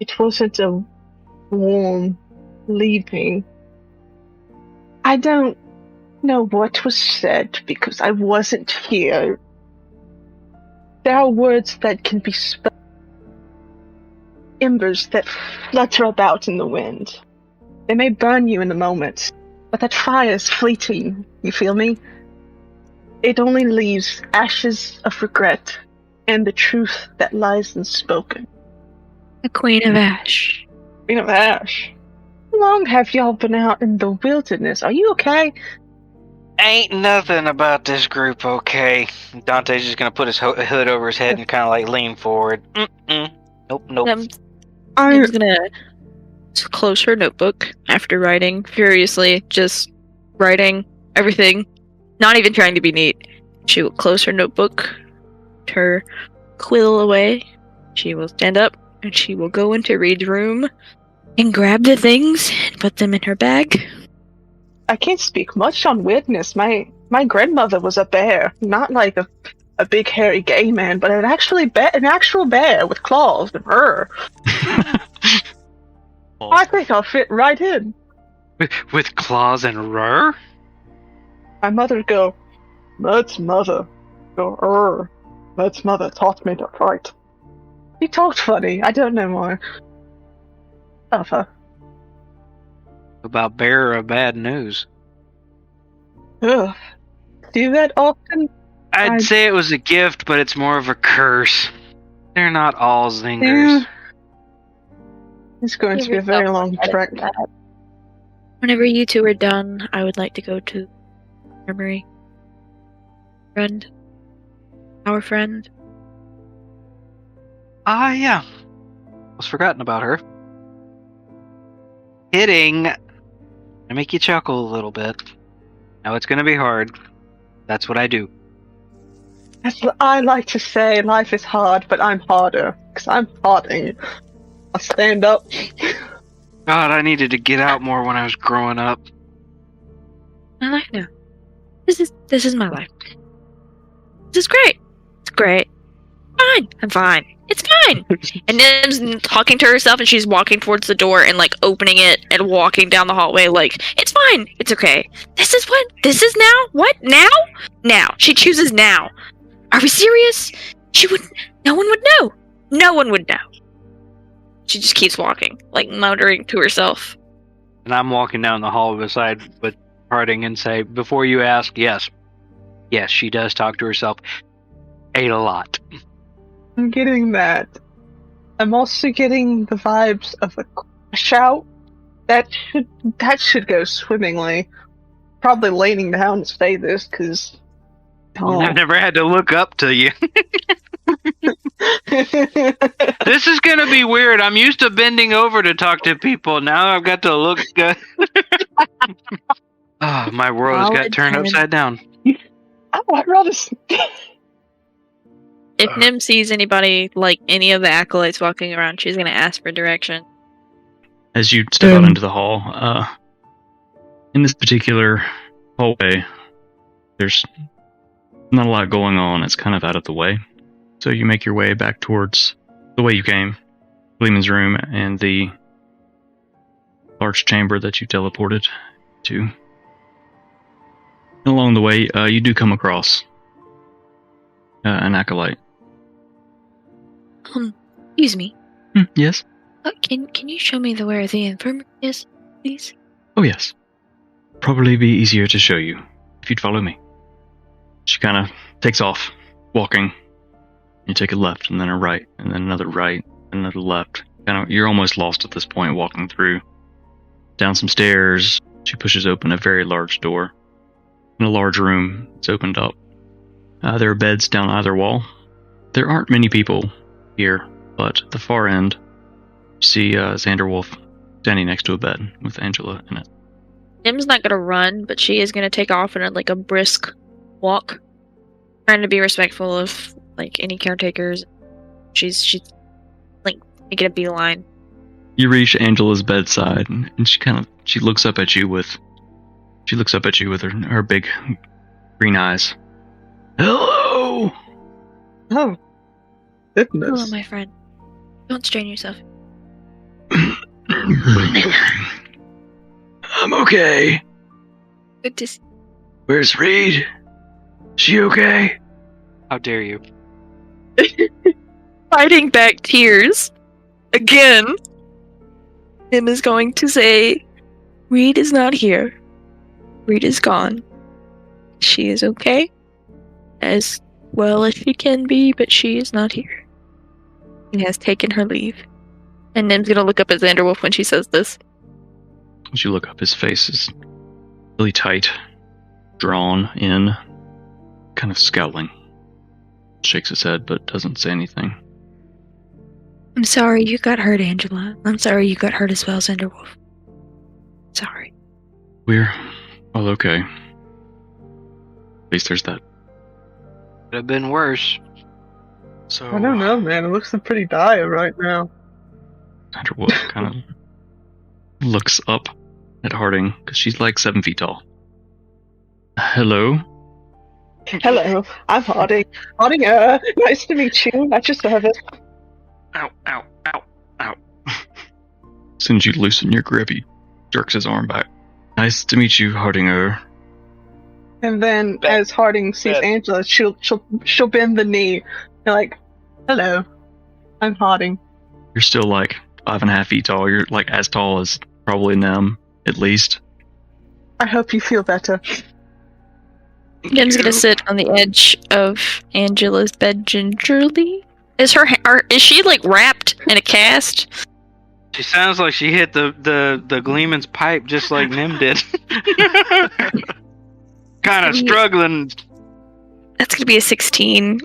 Speaker 3: it wasn't a warm leaving. I don't know what was said because I wasn't here. There are words that can be spoken. Embers that flutter about in the wind. They may burn you in a moment, but that fire is fleeting, you feel me? It only leaves ashes of regret and the truth that lies unspoken.
Speaker 2: The Queen of Ash.
Speaker 3: Queen of Ash. How long have y'all been out in the wilderness? Are you okay?
Speaker 4: Ain't nothing about this group okay. Dante's just gonna put his hood over his head and kind of like lean forward. Nope.
Speaker 2: I'm gonna close her notebook after writing furiously, just writing everything, not even trying to be neat. She will close her notebook, her quill away. She will stand up and she will go into Reed's room and grab the things and put them in her bag.
Speaker 3: I can't speak much on weirdness. My grandmother was a bear, not like a big hairy gay man, but an actual bear with claws and fur. I think I'll fit right in.
Speaker 4: With claws and roar?
Speaker 3: My mother go, Mud's mother. Go, Mud's mother taught me to fight. He talked funny. I don't know more of her.
Speaker 4: About bearer of bad news.
Speaker 3: Ugh. Do that often?
Speaker 4: I'd say it was a gift, but it's more of a curse. They're not all zingers.
Speaker 3: Yeah. It's going to be a very long trek.
Speaker 2: Whenever you two are done, I would like to go to the armory. Our friend.
Speaker 4: Yeah. Was forgotten about her. Kidding. I make you chuckle a little bit. Now it's gonna be hard. That's what I do.
Speaker 3: That's what I like to say. Life is hard, but I'm harder. Because I'm harding. I'll stand up.
Speaker 4: God, I needed to get out more when I was growing up.
Speaker 2: My life now. This is my life. This is great. It's great. fine. I'm fine. It's fine. And Nim's talking to herself, and she's walking towards the door and like opening it and walking down the hallway like, it's fine. It's okay. This is now? What? Now. She chooses now. Are we serious? No one would know. No one would know. She just keeps walking, like muttering to herself.
Speaker 4: And I'm walking down the hall beside with Harding and say, before you ask, yes, she does talk to herself. Ate a lot.
Speaker 3: I'm getting that. I'm also getting the vibes of a shout. That should go swimmingly. Probably laying down to say this, because...
Speaker 4: I've never had to look up to you. This is going to be weird. I'm used to bending over to talk to people. Now I've got to look good. Oh, my world has got turned upside down.
Speaker 3: I'd rather...
Speaker 2: If Nim sees anybody, like any of the acolytes walking around, she's going to ask for direction.
Speaker 1: As you step out into the hall, in this particular hallway, there's not a lot going on. It's kind of out of the way. So you make your way back towards the way you came, Lehman's room, and the large chamber that you teleported to. And along the way, you do come across an acolyte.
Speaker 2: Excuse me.
Speaker 1: Yes?
Speaker 2: Can you show me where the infirmary is, please?
Speaker 1: Oh, yes. Probably be easier to show you if you'd follow me. She kind of takes off, walking. You take a left, and then a right, and then another right, and another left. You're almost lost at this point, walking through. Down some stairs, she pushes open a very large door. In a large room, it's opened up. There are beds down either wall. There aren't many people here, but at the far end, you see Xander Wolf standing next to a bed with Angela in it.
Speaker 2: Nim's not gonna run, but she is gonna take off in a brisk walk, trying to be respectful of like any caretakers. She's like making a beeline.
Speaker 1: You reach Angela's bedside, and she looks up at you with her big green eyes. Hello.
Speaker 3: Oh, goodness.
Speaker 2: Hello, my friend. Don't strain yourself.
Speaker 1: I'm okay.
Speaker 2: Good to see.
Speaker 1: Where's Reed? She okay?
Speaker 4: How dare you?
Speaker 2: Fighting back tears. Again. Nim is going to say, Reed is not here. Reed is gone. She is okay. As well as she can be, but she is not here. She has taken her leave. And Nim's gonna look up at Xander Wolf when she says this.
Speaker 1: As you look up, his face is really tight, drawn in, kind of scowling. Shakes his head, but doesn't say anything.
Speaker 2: I'm sorry you got hurt, Angela. I'm sorry you got hurt as well, Xander Wolf. Sorry.
Speaker 1: We're all okay. At least there's that.
Speaker 4: Could have been worse. So
Speaker 3: I don't know, man. It looks pretty dire right now.
Speaker 1: Xander Wolf kind of looks up at Harding, because she's like 7 feet tall. Hello?
Speaker 3: Hello, I'm Harding. Harding, nice to meet you. At your service.
Speaker 1: Ow, ow, ow, ow. As soon as you loosen your grip, he jerks his arm back. Nice to meet you, Hardinger.
Speaker 3: And then, as Harding sees Angela, she'll bend the knee. You're like, hello, I'm Harding.
Speaker 1: You're still like 5.5 feet tall. You're like as tall as probably them, at least.
Speaker 3: I hope you feel better.
Speaker 2: Nim's gonna sit on the edge of Angela's bed gingerly. Is she like wrapped in a cast?
Speaker 4: she sounds like she hit the Gleeman's pipe just like Nim did. Kind of struggling.
Speaker 2: That's gonna be a 16.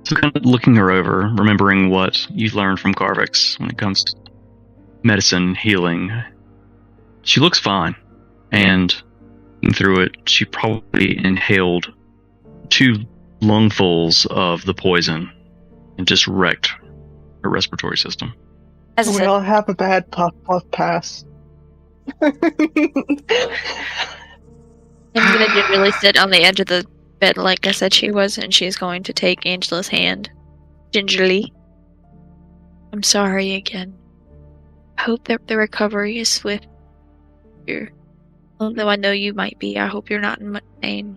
Speaker 1: So kind of looking her over, remembering what you learned from Carvix when it comes to medicine, healing. She looks fine. And through it, she probably inhaled 2 lungfuls of the poison and just wrecked her respiratory system.
Speaker 2: As I
Speaker 3: We
Speaker 2: said,
Speaker 3: all have a bad puff pass.
Speaker 2: I'm gonna gingerly sit on the edge of the bed like I said she was, and she's going to take Angela's hand gingerly. I'm sorry again. I hope that the recovery is swift here. Although I know you might be, I hope you're not in much pain.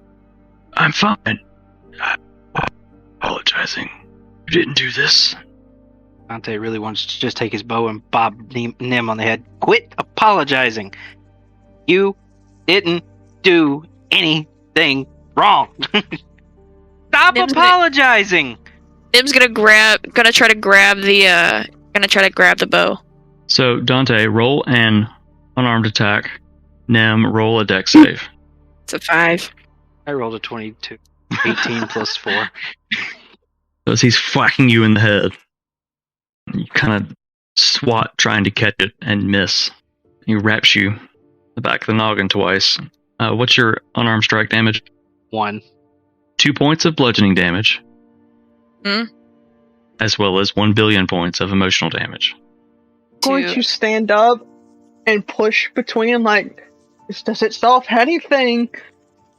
Speaker 1: I'm fine. I'm apologizing. You didn't do this.
Speaker 4: Dante really wants to just take his bow and bob Nim on the head. Quit apologizing. You didn't do anything wrong. Stop
Speaker 2: Nim's
Speaker 4: apologizing.
Speaker 2: Nim's gonna try to grab the bow.
Speaker 1: So, Dante, roll an unarmed attack. Nim, roll a dex save.
Speaker 2: It's a 5.
Speaker 4: I rolled a 22. 18 plus 4.
Speaker 1: So as he's whacking you in the head, you kind of swat trying to catch it and miss. He wraps you in the back of the noggin twice. What's your unarmed strike damage?
Speaker 4: 1.
Speaker 1: 2 points of bludgeoning damage. As well as 1 billion points of emotional damage.
Speaker 3: Going to stand up and push between, like, does it solve anything?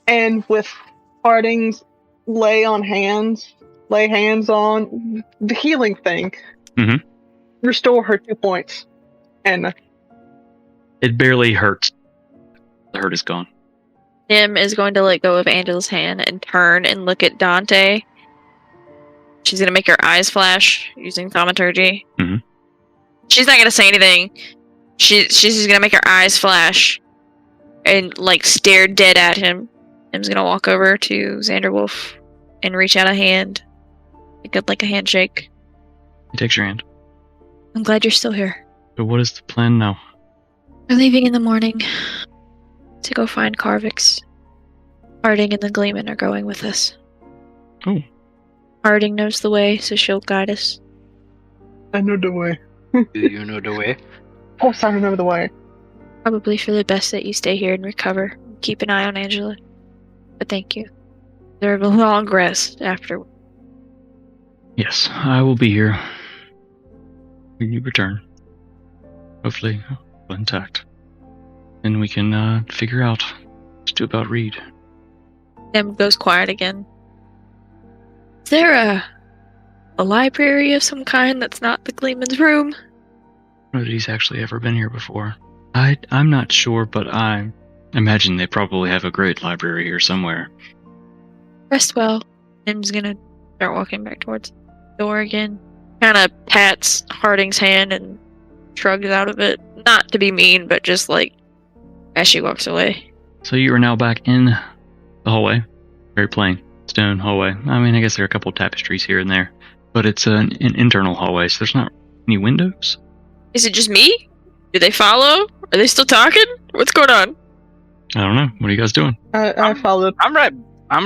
Speaker 3: And with Harding's lay hands on the healing thing.
Speaker 1: Mm-hmm.
Speaker 3: Restore her 2 points. And
Speaker 1: it barely hurts. The hurt is gone.
Speaker 2: Nim is going to let go of Angela's hand and turn and look at Dante. She's going to make her eyes flash using thaumaturgy.
Speaker 1: Mm-hmm.
Speaker 2: She's not going to say anything. She's just going to make her eyes flash and, like, stare dead at him. Nim's going to walk over to Xander Wolf and reach out a hand. Like a handshake.
Speaker 1: He takes your hand.
Speaker 2: I'm glad you're still here.
Speaker 1: So what is the plan now?
Speaker 2: We're leaving in the morning to go find Carvix. Harding and the Gleeman are going with us.
Speaker 1: Oh.
Speaker 2: Harding knows the way, so she'll guide us.
Speaker 3: I know the way.
Speaker 4: Do you know the way?
Speaker 3: Of course I remember the way.
Speaker 2: Probably for the best that you stay here and recover. Keep an eye on Angela. But thank you. Deserve a long rest after.
Speaker 1: Yes, I will be here when you return. Hopefully, intact. Then we can figure out what to do about Reed.
Speaker 2: Nim goes quiet again. Is there a library of some kind that's not the Gleeman's room?
Speaker 1: I don't know that he's actually ever been here before. I'm not sure, but I imagine they probably have a great library here somewhere.
Speaker 2: Rest well. Nim's gonna start walking back towards the door again. Kind of pats Harding's hand and shrugs out of it. Not to be mean, but just like as she walks away.
Speaker 1: So you are now back in the hallway. Very plain. Stone hallway. I mean, I guess there are a couple of tapestries here and there. But it's an internal hallway, so there's not any windows.
Speaker 2: Is it just me? Do they follow? Are they still talking? What's going on?
Speaker 1: I don't know. What are you guys doing?
Speaker 3: I followed.
Speaker 4: I'm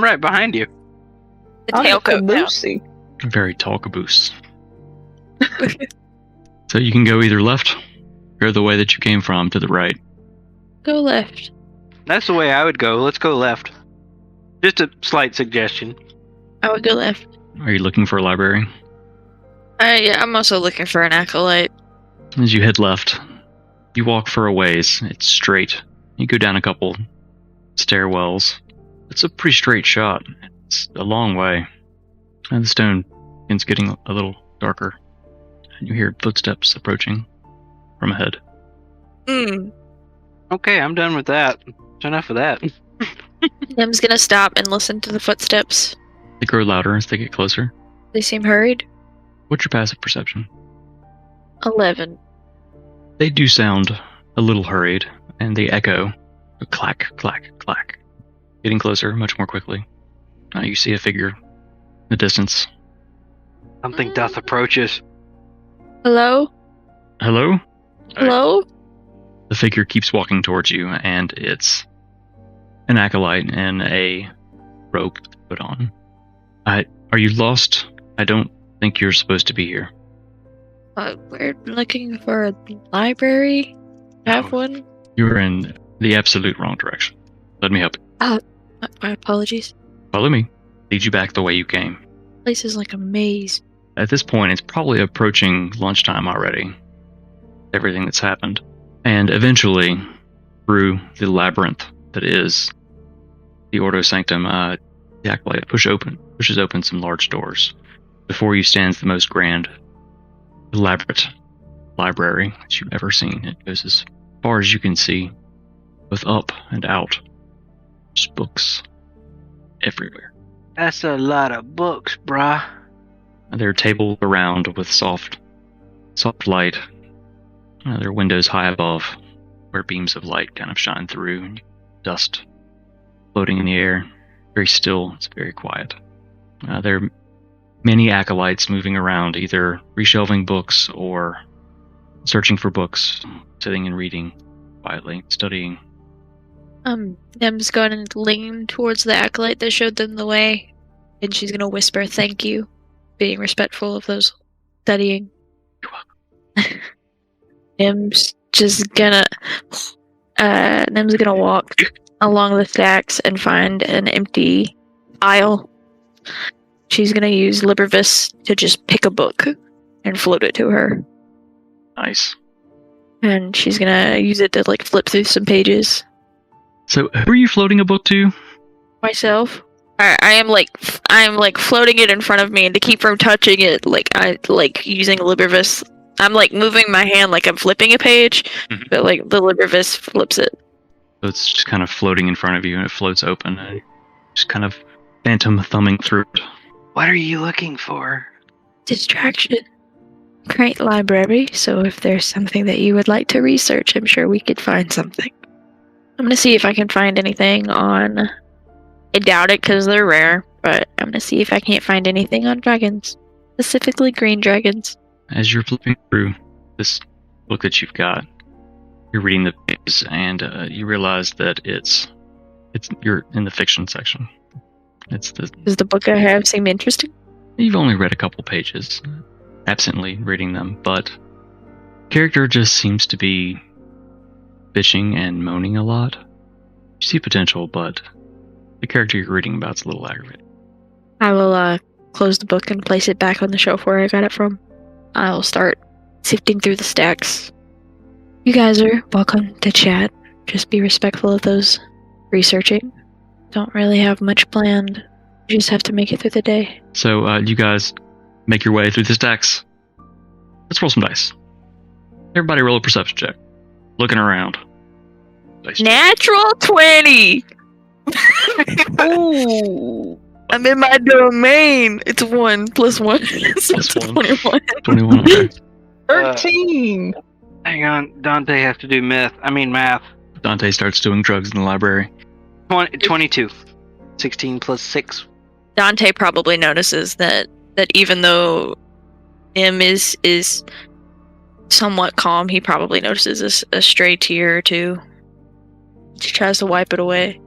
Speaker 4: right behind you.
Speaker 2: The tailcoat now.
Speaker 3: Lucy.
Speaker 1: Very tall caboose. So you can go either left or the way that you came from to the right.
Speaker 2: Go left.
Speaker 4: That's the way I would go. Let's go left. Just a slight suggestion.
Speaker 2: I would go left.
Speaker 1: Are you looking for a library?
Speaker 2: Yeah, I'm also looking for an acolyte.
Speaker 1: As you head left, you walk for a ways. It's straight. You go down a couple stairwells. It's a pretty straight shot. It's a long way. And the stone is getting a little darker. And you hear footsteps approaching from ahead.
Speaker 4: Okay, I'm done with that. That's enough of that.
Speaker 2: Nim's gonna stop and listen to the footsteps.
Speaker 1: They grow louder as they get closer.
Speaker 2: They seem hurried.
Speaker 1: What's your passive perception?
Speaker 2: 11.
Speaker 1: They do sound a little hurried, and they echo. Clack, clack, clack. Getting closer much more quickly. You see a figure in the distance.
Speaker 4: Something doth approach us.
Speaker 2: Hello?
Speaker 1: Hello?
Speaker 2: Hello?
Speaker 1: The figure keeps walking towards you, and it's an acolyte in a robe put on. Are you lost? I don't think you're supposed to be here.
Speaker 2: We're looking for a library. Have one?
Speaker 1: You're in the absolute wrong direction. Let me help you.
Speaker 2: My apologies.
Speaker 1: Follow me. Lead you back the way you came.
Speaker 2: Place is like a maze.
Speaker 1: At this point, it's probably approaching lunchtime already. Everything that's happened. And eventually, through the labyrinth that is the Ordo Sanctum, the acolyte pushes open some large doors. Before you stands the most grand, elaborate library that you've ever seen. It goes as far as you can see, both up and out. Just books everywhere.
Speaker 4: That's a lot of books, brah.
Speaker 1: There are tables around with soft light. There are windows high above where beams of light kind of shine through, and dust floating in the air. Very still, it's very quiet. There are many acolytes moving around, either reshelving books or searching for books, sitting and reading quietly, studying.
Speaker 2: Nem's going to lean towards the acolyte that showed them the way, and she's going to whisper, "Thank you," being respectful of those studying. Nem's gonna walk along the stacks and find an empty aisle. She's gonna use Librivis to just pick a book and float it to her.
Speaker 1: Nice.
Speaker 2: And she's gonna use it to flip through some pages.
Speaker 1: So, who are you floating a book to?
Speaker 2: Myself. I am floating it in front of me, and to keep from touching it, using Librivis. I'm moving my hand like I'm flipping a page, but the Librivis flips it.
Speaker 1: So it's just kind of floating in front of you, and it floats open, and just kind of phantom thumbing through it.
Speaker 4: What are you looking for?
Speaker 2: Distraction. Great library, so if there's something that you would like to research, I'm sure we could find something. I'm gonna see if I can find anything on... I doubt it because they're rare, but I'm gonna see if I can't find anything on dragons. Specifically green dragons.
Speaker 1: As you're flipping through this book that you've got, you're reading the pages, and you realize that you're in the fiction section. Does
Speaker 2: the book I have seem interesting?
Speaker 1: You've only read a couple pages, absently reading them, but the character just seems to be bitching and moaning a lot. You see potential, but the character you're reading about's a little aggravating.
Speaker 2: I will close the book and place it back on the shelf where I got it from. I'll start sifting through the stacks. You guys are welcome to chat. Just be respectful of those researching. Don't really have much planned. You just have to make it through the day.
Speaker 1: So, you guys make your way through the stacks. Let's roll some dice. Everybody roll a perception check. Looking around. Dice
Speaker 2: Natural 20! Ooh! I'm in my domain! It's 1 plus 1. So it's 21.
Speaker 1: 21, okay.
Speaker 3: 13!
Speaker 4: Hang on, Dante has to do math.
Speaker 1: Dante starts doing drugs in the library.
Speaker 4: 22. 16 plus 6.
Speaker 2: Dante probably notices that even though M is somewhat calm, he probably notices a stray tear or two. She tries to wipe it away.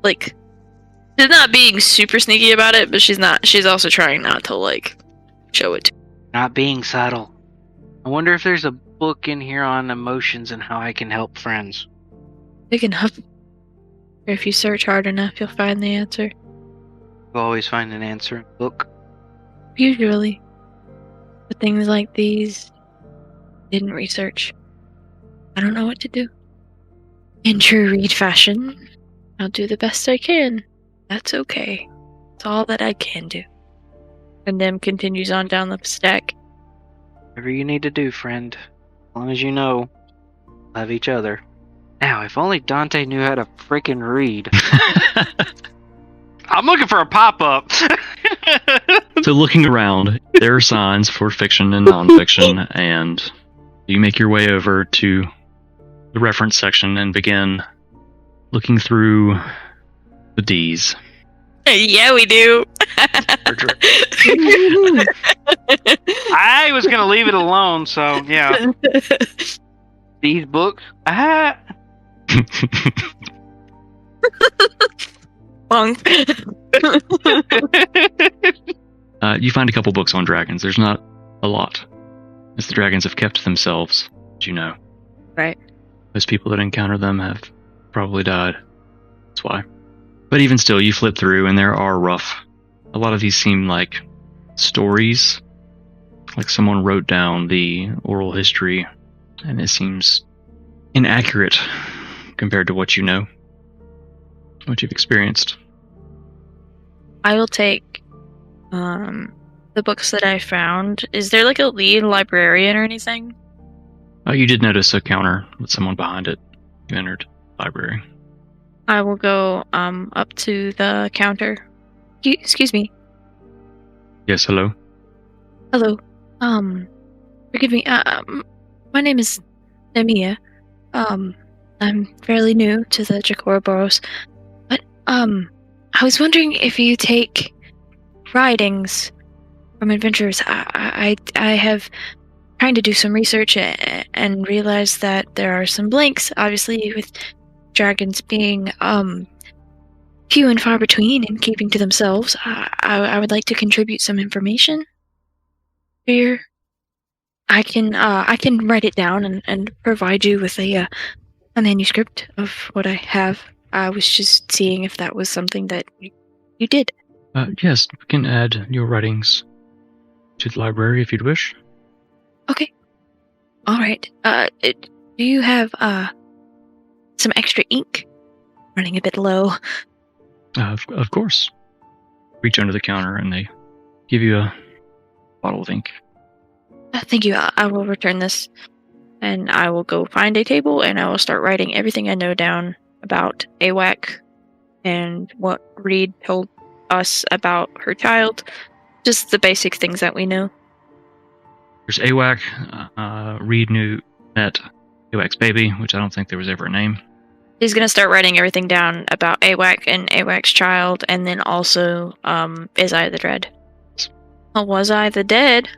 Speaker 2: She's not being super sneaky about it, but she's also trying not to, show it to
Speaker 4: Not being subtle. I wonder if there's a book in here on emotions and how I can help friends.
Speaker 2: big enough. Or if you search hard enough, you'll find the answer.
Speaker 4: You'll always find an answer in a book.
Speaker 2: Usually. But things like these, didn't research. I don't know what to do. In true Reed fashion, I'll do the best I can. That's okay. It's all that I can do. And then continues on down the stack.
Speaker 4: Whatever you need to do, friend. As long as you know, we'll have each other. Now, if only Dante knew how to freaking read. I'm looking for a pop-up.
Speaker 1: So looking around, there are signs for fiction and nonfiction, and you make your way over to the reference section and begin looking through the D's.
Speaker 2: Yeah, we do.
Speaker 4: I was going to leave it alone, so yeah. These books.
Speaker 1: You find a couple books on dragons. There's not a lot, as the dragons have kept to themselves, as you know.
Speaker 2: Right.
Speaker 1: Those people that encounter them have probably died. That's why. But even still, you flip through, and there are rough. A lot of these seem like stories, like someone wrote down the oral history, and it seems inaccurate compared to what you know, what you've experienced.
Speaker 2: I will take the books that I found, is there like a lead librarian or anything?
Speaker 1: You did notice a counter with someone behind it. You entered the library.
Speaker 2: I will go up to the counter. Excuse me.
Speaker 1: Yes, hello.
Speaker 2: Hello. Forgive me. My name is Nemia. I'm fairly new to the Jakora Boros, but I was wondering if you take writings from adventurers. I have trying to do some research and realized that there are some blanks, obviously, with dragons being few and far between and keeping to themselves. I would like to contribute some information here. I can write it down and provide you with a manuscript of what I have. I was just seeing if that was something that you did.
Speaker 1: Yes, we can add your writings to the library if you'd wish.
Speaker 2: Okay. All right. Do you have some extra ink? Running a bit low.
Speaker 1: Of course. Reach under the counter and they give you a bottle of ink.
Speaker 2: Thank you. I will return this, and I will go find a table, and I will start writing everything I know down about AWAC and what Reed told us about her child. Just the basic things that we know.
Speaker 1: There's AWAC. Reed met AWAC's baby, which I don't think there was ever a name.
Speaker 2: He's going to start writing everything down about AWAC and AWAC's child, and then also, is I the Dread? Oh, was I the Dead?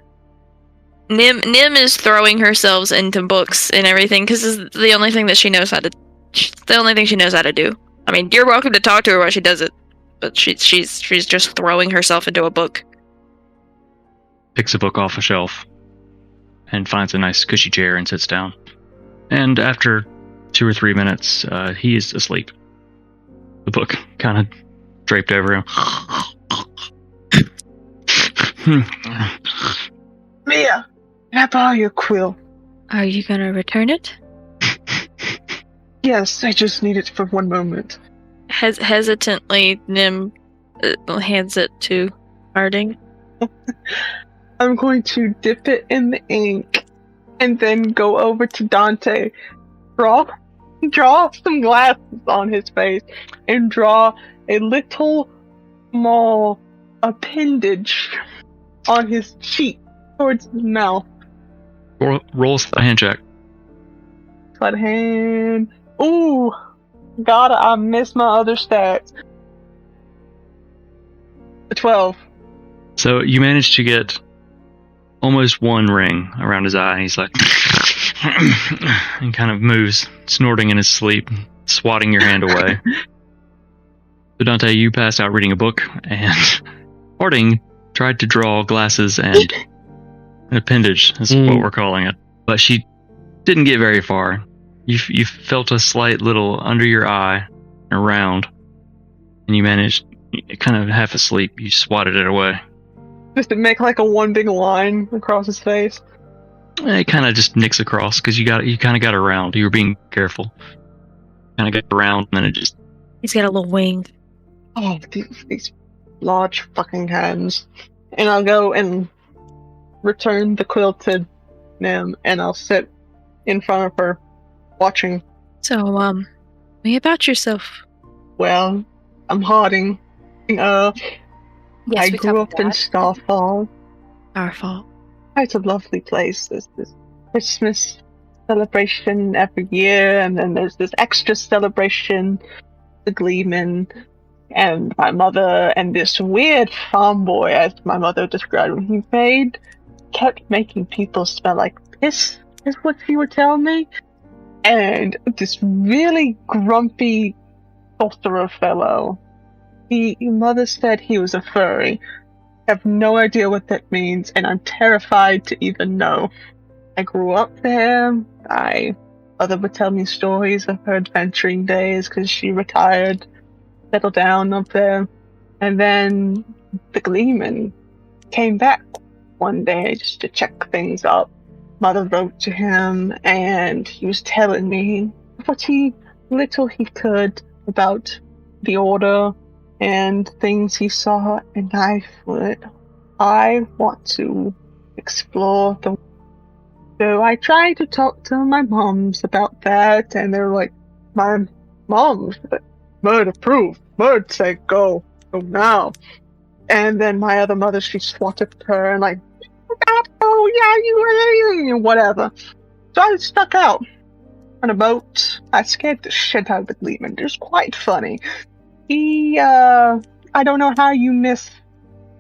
Speaker 2: Nim is throwing herself into books and everything because it's the only thing that she knows how to. The only thing she knows how to do. I mean, you're welcome to talk to her while she does it, but she's just throwing herself into a book.
Speaker 1: Picks a book off a shelf and finds a nice cushy chair and sits down. And after 2 or 3 minutes, he is asleep. The book kind of draped over him.
Speaker 3: Mia, can I borrow your quill?
Speaker 2: Are you gonna return it?
Speaker 3: Yes, I just need it for one moment.
Speaker 2: Hesitantly, Nim hands it to Harding.
Speaker 3: I'm going to dip it in the ink and then go over to Dante, draw some glasses on his face, and draw a little small appendage on his cheek towards his mouth.
Speaker 1: Roll a hand check.
Speaker 3: Sleight of hand. Ooh, God, I missed my other stats. A 12.
Speaker 1: So you managed to get almost one ring around his eye. He's like, and kind of moves, snorting in his sleep, swatting your hand away. So Dante, you passed out reading a book, and Harding tried to draw glasses and an appendage, is what we're calling it. But she didn't get very far. You felt a slight little under your eye, around, and you managed, kind of half asleep, you swatted it away.
Speaker 3: Just to make like a one big line across his face.
Speaker 1: It kind of just nicks across because you kind of got around. You were being careful. Kind of got around, and then it just.
Speaker 2: He's got a little wing.
Speaker 3: Oh, these large fucking hands. And I'll go and return the quill to Nim, and I'll sit in front of her, watching.
Speaker 2: So, me about yourself.
Speaker 3: Well, I'm Harding. I grew up in Starfall.
Speaker 2: Our fault.
Speaker 3: It's a lovely place. There's this Christmas celebration every year, and then there's this extra celebration, the Gleeman, and my mother, and this weird farm boy, as my mother described him, kept making people smell like piss, is what she would tell me. And this really grumpy sorcerer fellow. Mother said he was a furry. I have no idea what that means, and I'm terrified to even know. I grew up there. Mother would tell me stories of her adventuring days because she retired, settled down up there. And then the Gleeman came back one day just to check things up. Mother wrote to him, and he was telling me what little he could about the Order and things he saw, and I would I want to explore the. So I tried to talk to my moms about that, and they're like, my mom's Bird approved. Bird said go now. And then my other mother, she swatted her and like, oh yeah, you whatever. So I stuck out on a boat. I scared the shit out of the Gleeman. It was quite funny. He, I don't know how you miss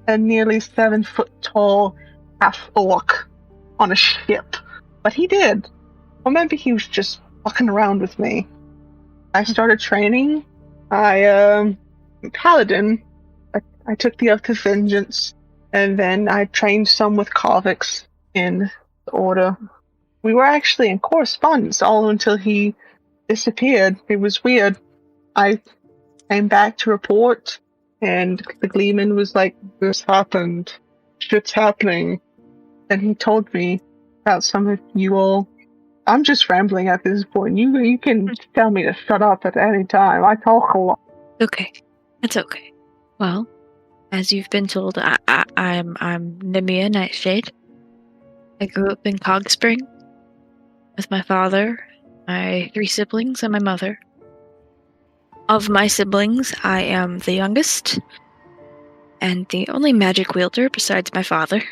Speaker 3: a nearly 7-foot tall half-orc on a ship, but he did. Or maybe he was just fucking around with me. I started training. Paladin. I took the Oath of Vengeance, and then I trained some with Korvix in the Order. We were actually in correspondence all until he disappeared. It was weird. I came back to report, and the Gleeman was like, this happened. Shit's happening. And he told me about some of you all. I'm just rambling at this point. You can tell me to shut up at any time. I talk a lot.
Speaker 2: Okay. It's okay. Well, as you've been told, I'm Nemia Nightshade. I grew up in Cog Spring with my father, my 3 siblings, and my mother. Of my siblings, I am the youngest and the only magic wielder besides my father.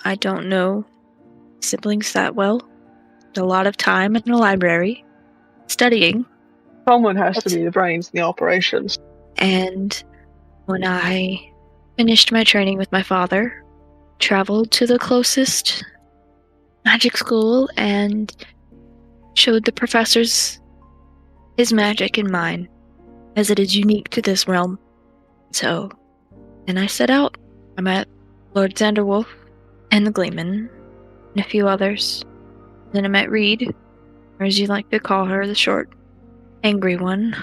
Speaker 2: I don't know siblings that well. A lot of time in the library, studying.
Speaker 3: Someone has to be the brains in the operations.
Speaker 2: And when I finished my training with my father, traveled to the closest magic school and showed the professors his magic and mine, as it is unique to this realm. So, then I set out. I met Lord Xanderwolf and the Gleeman, and a few others. Then I met Reed, or as you like to call her, the short, angry one.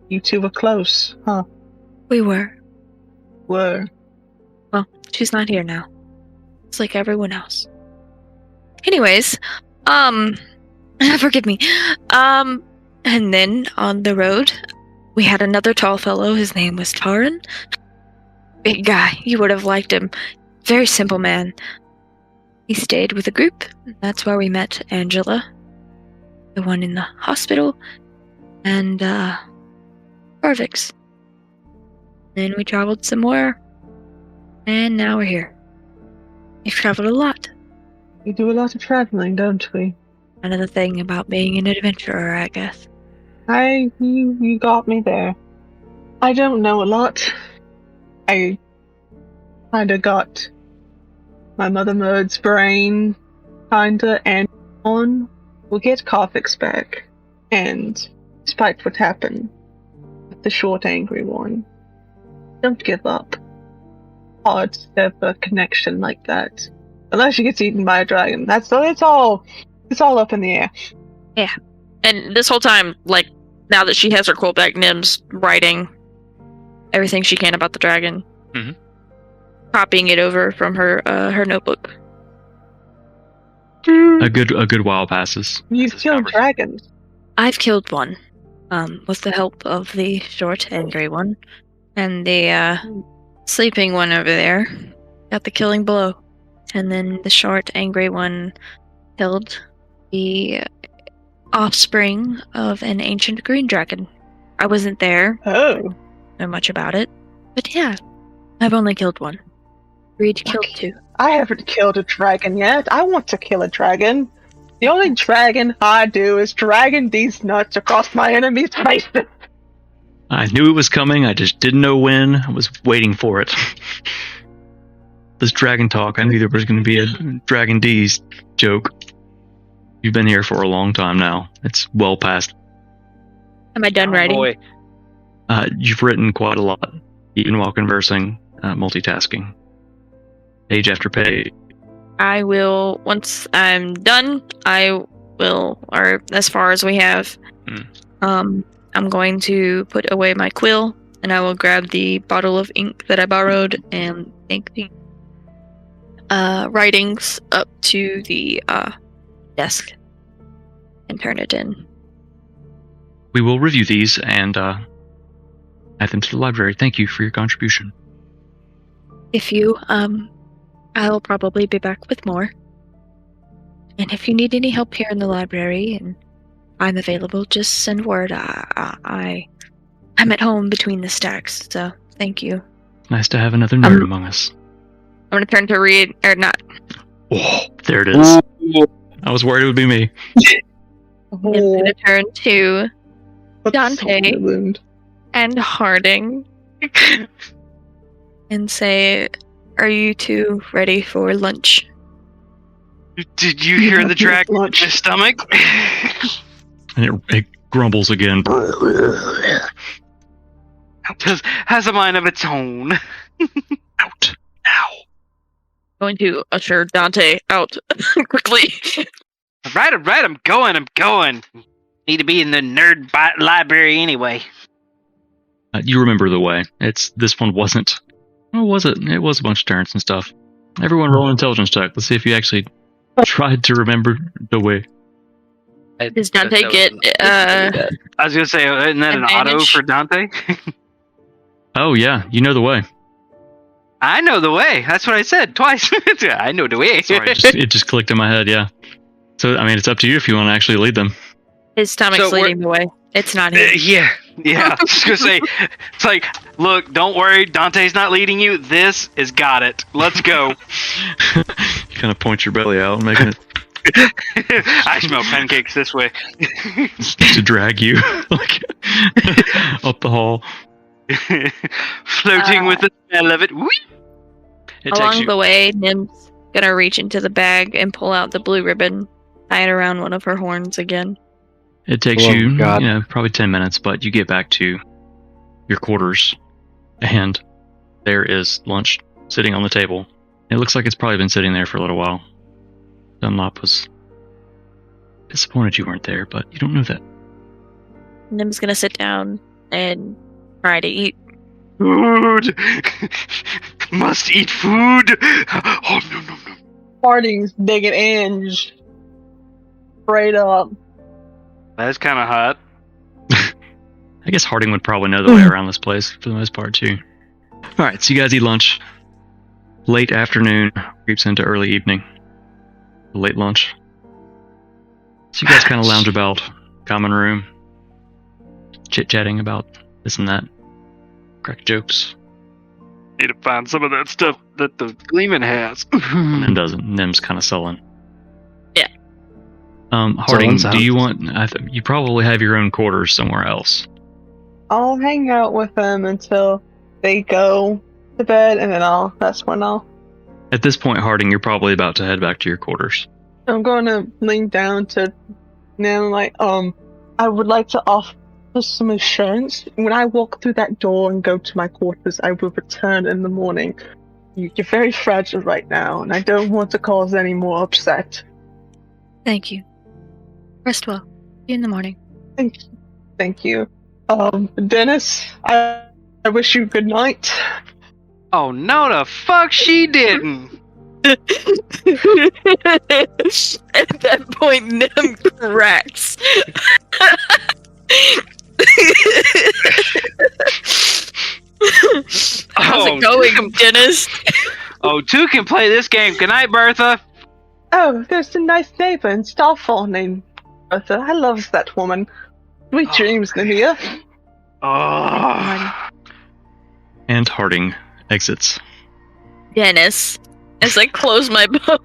Speaker 3: You two were close, huh?
Speaker 2: We were.
Speaker 3: Were.
Speaker 2: Well, she's not here now. It's like everyone else. Anyways, forgive me. And then on the road, we had another tall fellow. His name was Taran. Big guy. You would have liked him. Very simple man. He stayed with a group. That's where we met Angela, the one in the hospital, and Korvix. Then we traveled some more, and now we're here. We've traveled a lot.
Speaker 3: We do a lot of traveling, don't we?
Speaker 2: Another thing about being an adventurer, I guess.
Speaker 3: You got me there. I don't know a lot. I kinda got my Mother Murd's brain, kinda, and on. We'll get Korvix back, and despite what happened with the short, angry one, don't give up. Hard to have a connection like that, unless she gets eaten by a dragon. It's all up in the air.
Speaker 2: Yeah, and this whole time, like, now that she has her quote back, Nim's writing everything she can about the dragon.
Speaker 1: Mm-hmm.
Speaker 2: Copying it over from her notebook.
Speaker 1: A good while passes.
Speaker 3: You've killed dragons.
Speaker 2: I've killed one, with the help of the short, angry one, and the sleeping one over there got the killing blow, and then the short, angry one killed the offspring of an ancient green dragon. I wasn't there.
Speaker 3: Oh.
Speaker 2: Know much about it, but yeah, I've only killed one. Reed killed 2.
Speaker 3: I haven't killed a dragon yet. I want to kill a dragon. The only dragon I do is dragging these nuts across my enemy's faces.
Speaker 1: I knew it was coming, I just didn't know when. I was waiting for it. This dragon talk, I knew there was going to be a Dragon D's joke. You've been here for a long time now. It's well past.
Speaker 2: Am I done writing?
Speaker 4: Boy.
Speaker 1: You've written quite a lot, even while conversing, multitasking. Page after page.
Speaker 2: I will, once I'm done, or as far as we have, I'm going to put away my quill, and I will grab the bottle of ink that I borrowed and make the writings up to the desk and turn it in.
Speaker 1: We will review these and add them to the library. Thank you for your contribution.
Speaker 2: If you, I'll probably be back with more. And if you need any help here in the library and I'm available, just send word. I'm at home between the stacks, so thank you.
Speaker 1: Nice to have another nerd among us.
Speaker 2: I'm gonna turn to Reed, or not.
Speaker 1: Oh, there it is. I was worried it would be me.
Speaker 2: I'm gonna turn to Dante
Speaker 3: Wound.
Speaker 2: and Harding and say, "Are you two ready for lunch?"
Speaker 4: Did you hear the drag in
Speaker 3: Lunch.
Speaker 4: your stomach?
Speaker 1: And it grumbles again.
Speaker 4: Has a mind of its own.
Speaker 1: Out now.
Speaker 2: Going to usher Dante out quickly.
Speaker 4: Alright, I'm going. Need to be in the nerd library anyway.
Speaker 1: You remember the way. This one wasn't. Or was it? It was a bunch of turns and stuff. Everyone roll an intelligence check. Let's see if you actually tried to remember the way.
Speaker 2: Does Dante get
Speaker 4: I was gonna say, isn't that an auto
Speaker 2: advantage?
Speaker 4: for Dante?
Speaker 1: Oh yeah, you know the way.
Speaker 4: I know the way. That's what I said twice. I know the way.
Speaker 1: Sorry, it just clicked in my head. Yeah. So I mean, it's up to you if you want to actually lead them.
Speaker 2: His stomach's
Speaker 4: So we're-
Speaker 2: leading the way. It's not him.
Speaker 4: Yeah. I was just gonna say, it's like, look, don't worry, Dante's not leading you. This has got it. Let's go.
Speaker 1: You kind of point your belly out, making it
Speaker 4: I smell pancakes this way.
Speaker 1: to drag you like up the hall.
Speaker 4: Floating with the smell of it. Whee!
Speaker 1: It takes
Speaker 2: Along
Speaker 1: you.
Speaker 2: the way, Nim's gonna reach into the bag and pull out the blue ribbon, tie it around one of her horns again.
Speaker 1: It takes
Speaker 4: Oh,
Speaker 1: you,
Speaker 4: God.
Speaker 1: probably 10 minutes, but you get back to your quarters, and there is lunch sitting on the table. It looks like it's probably been sitting there for a little while. Dunlop was disappointed you weren't there, but you don't know that.
Speaker 2: Nim's gonna sit down and try to eat.
Speaker 4: Food! Must eat food! Oh, no.
Speaker 3: Harding's digging Ange. Straight up.
Speaker 4: That's kind of hot.
Speaker 1: I guess Harding would probably know the way around this place for the most part, too. Alright, so you guys eat lunch. Late afternoon creeps into early evening. Late lunch. So you guys kind of lounge about, common room, chit-chatting about this and that. Crack jokes.
Speaker 4: Need to find some of that stuff that the Gleeman has.
Speaker 1: Nim doesn't. Nim's kind of sullen.
Speaker 2: Yeah.
Speaker 1: Harding,
Speaker 4: Sullen
Speaker 1: do you
Speaker 4: sounds-
Speaker 1: want... you probably have your own quarters somewhere else.
Speaker 3: I'll hang out with them until they go to bed, and then that's when I'll.
Speaker 1: At this point, Harding, you're probably about to head back to your quarters.
Speaker 3: I'm going to lean down to Nim, like, I would like to offer some assurance. When I walk through that door and go to my quarters, I will return in the morning. You're very fragile right now, and I don't want to cause any more upset.
Speaker 2: Thank you. Rest well. See you in the morning.
Speaker 3: Thank you. Dennis, I wish you good night.
Speaker 4: Oh, no, the fuck she didn't.
Speaker 2: At that point, Nim cracks. How's it going, Dennis?
Speaker 4: Oh, two can play this game. Good night, Bertha.
Speaker 3: Oh, there's a nice neighbor in Starfall named Bertha. I love that woman. Sweet dreams, Nivea.
Speaker 4: Oh.
Speaker 1: And Harding exits.
Speaker 2: Dennis, as I close my book.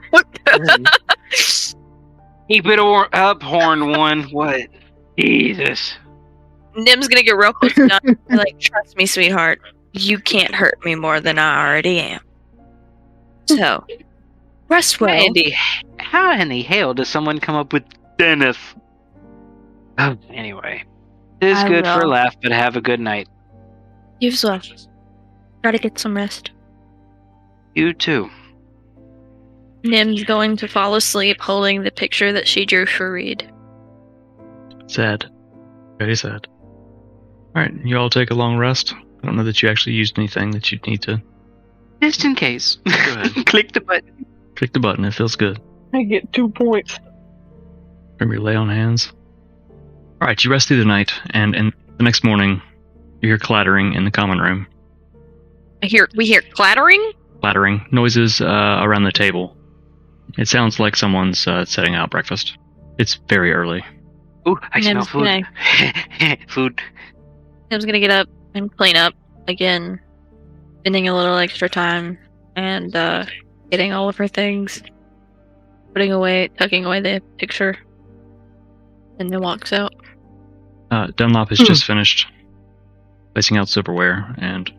Speaker 4: Keep it up, horn one. What? Jesus.
Speaker 2: Nim's gonna get real close to Dante. Like, trust me, sweetheart. You can't hurt me more than I already am. So, rest well.
Speaker 4: How in the hell does someone come up with Dennis? Oh, anyway. It is
Speaker 2: I
Speaker 4: good for a
Speaker 2: will.
Speaker 4: laugh, but have a good night.
Speaker 2: You as well. Try to get some rest.
Speaker 4: You too.
Speaker 2: Nim's going to fall asleep holding the picture that she drew for Reed.
Speaker 1: Sad. Very sad. Alright, you all take a long rest. I don't know that you actually used anything that you'd need to.
Speaker 4: Just in case.
Speaker 1: Go ahead.
Speaker 4: Click the button.
Speaker 1: Click the button, it feels good.
Speaker 3: I get 2 points.
Speaker 1: Remember your lay on hands. Alright, you rest through the night, and the next morning, you hear clattering in the common room.
Speaker 2: We hear clattering?
Speaker 1: clattering noises around the table. It sounds like someone's setting out breakfast. It's very early.
Speaker 4: Ooh, I smell
Speaker 2: Nim's
Speaker 4: food. Food.
Speaker 2: Nim's gonna get up and clean up again, spending a little extra time and getting all of her things, tucking away the picture, and then walks out.
Speaker 1: Dunlop has just finished placing out silverware and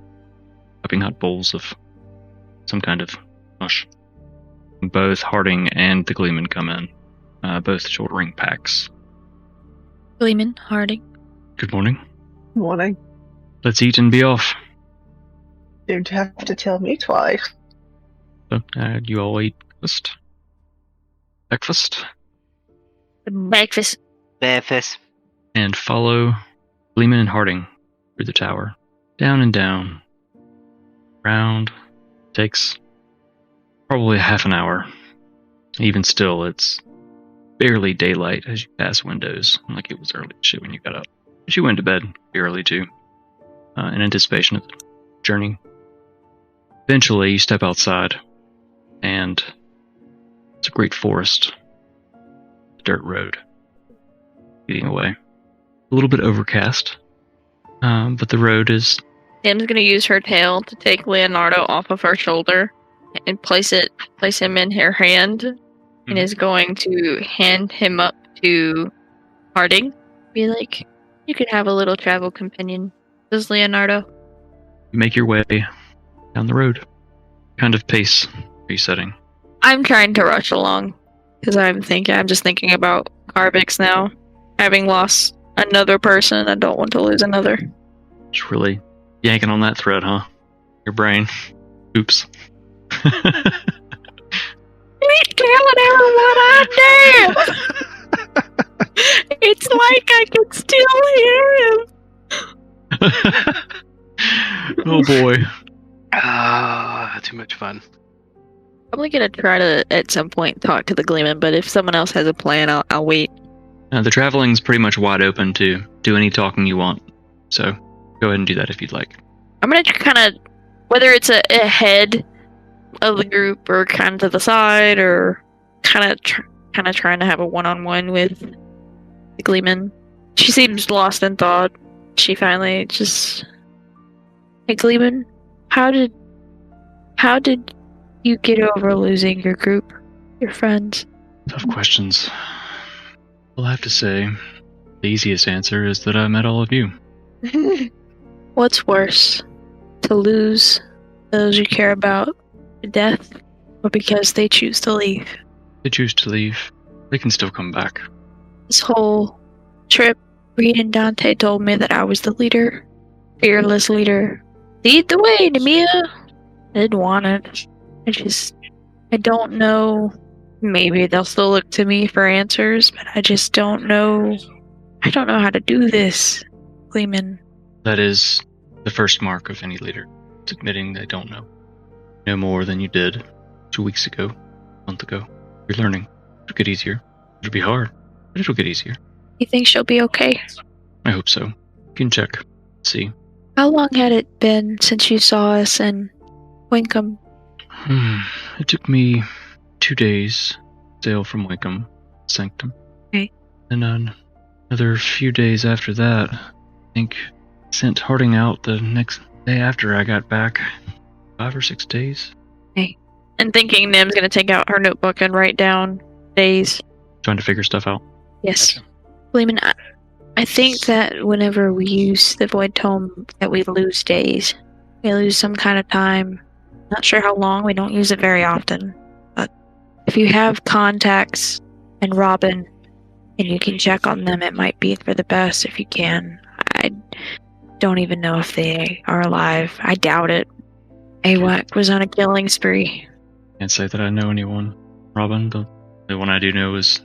Speaker 1: cupping hot bowls of some kind of mush. Both Harding and the Gleeman come in, both shouldering packs.
Speaker 2: Gleeman, Harding.
Speaker 1: Good morning.
Speaker 3: Morning.
Speaker 1: Let's eat and be off.
Speaker 3: Don't have to tell me twice.
Speaker 1: So, you all eat breakfast? Breakfast?
Speaker 2: Breakfast.
Speaker 4: Breakfast.
Speaker 1: And follow Gleeman and Harding through the tower. Down and down. Round. Takes probably half an hour. Even still, it's barely daylight as you pass windows, like it was early shit when you got up. But you went to bed early too, in anticipation of the journey. Eventually, you step outside, and it's a great forest. Dirt road leading away. A little bit overcast, but the road is...
Speaker 2: Nim's gonna use her tail to take Leonardo off of her shoulder and place him in her hand, and is going to hand him up to Harding. Be like, you could have a little travel companion. This is Leonardo.
Speaker 1: You make your way down the road. What kind of pace are you setting?
Speaker 2: I'm trying to rush along because I'm just thinking about Carbix now. Having lost another person, I don't want to lose another.
Speaker 1: Just really yanking on that thread, huh? Your brain. Oops.
Speaker 2: Keep telling everyone I'm dead. It's like I can still hear him.
Speaker 1: Oh boy.
Speaker 4: Too much fun.
Speaker 2: Probably gonna try to at some point talk to the Gleeman, but if someone else has a plan, I'll wait.
Speaker 1: The traveling's pretty much wide open to do any talking you want, so go ahead and do that if you'd like.
Speaker 2: I'm gonna kind of, whether it's a head of the group or kind of to the side, or kind of trying to have a one-on-one with the Gleeman. She seems lost in thought. She finally just, hey Gleeman, how did you get over losing your group, your friends?
Speaker 1: Tough questions. I'll have to say, the easiest answer is that I met all of you.
Speaker 2: What's worse, to lose those you care about to death, or because they choose to leave?
Speaker 1: They choose to leave. They can still come back.
Speaker 2: This whole trip, Reed and Dante told me that I was the leader, fearless leader. Lead the way, Nemia. I didn't want it. I don't know. Maybe they'll still look to me for answers, but I just don't know. I don't know how to do this, Gleeman.
Speaker 1: That is the first mark of any leader. It's admitting they don't know. No more than you did 2 weeks ago, a month ago. You're learning. It'll get easier. It'll be hard, but it'll get easier.
Speaker 2: You think she'll be okay?
Speaker 1: I hope so. You can check. See.
Speaker 2: How long had it been since you saw us in Winkham?
Speaker 1: It took me 2 days to sail from Winkham, Sanctum.
Speaker 2: Okay.
Speaker 1: And another few days after that, I think sent Harding out the next day after I got back. 5 or 6 days.
Speaker 2: Okay. And thinking Nim's gonna take out her notebook and write down days.
Speaker 1: Trying to figure stuff out.
Speaker 2: Yes. Gleeman, I think that whenever we use the Void Tome, that we lose days. We lose some kind of time. Not sure how long, we don't use it very often. But if you have contacts and Robin, and you can check on them, it might be for the best if you can. I don't even know if they are alive. I doubt it. AWAC was on a killing spree.
Speaker 1: Can't say that I know anyone. Robin, the one I do know is...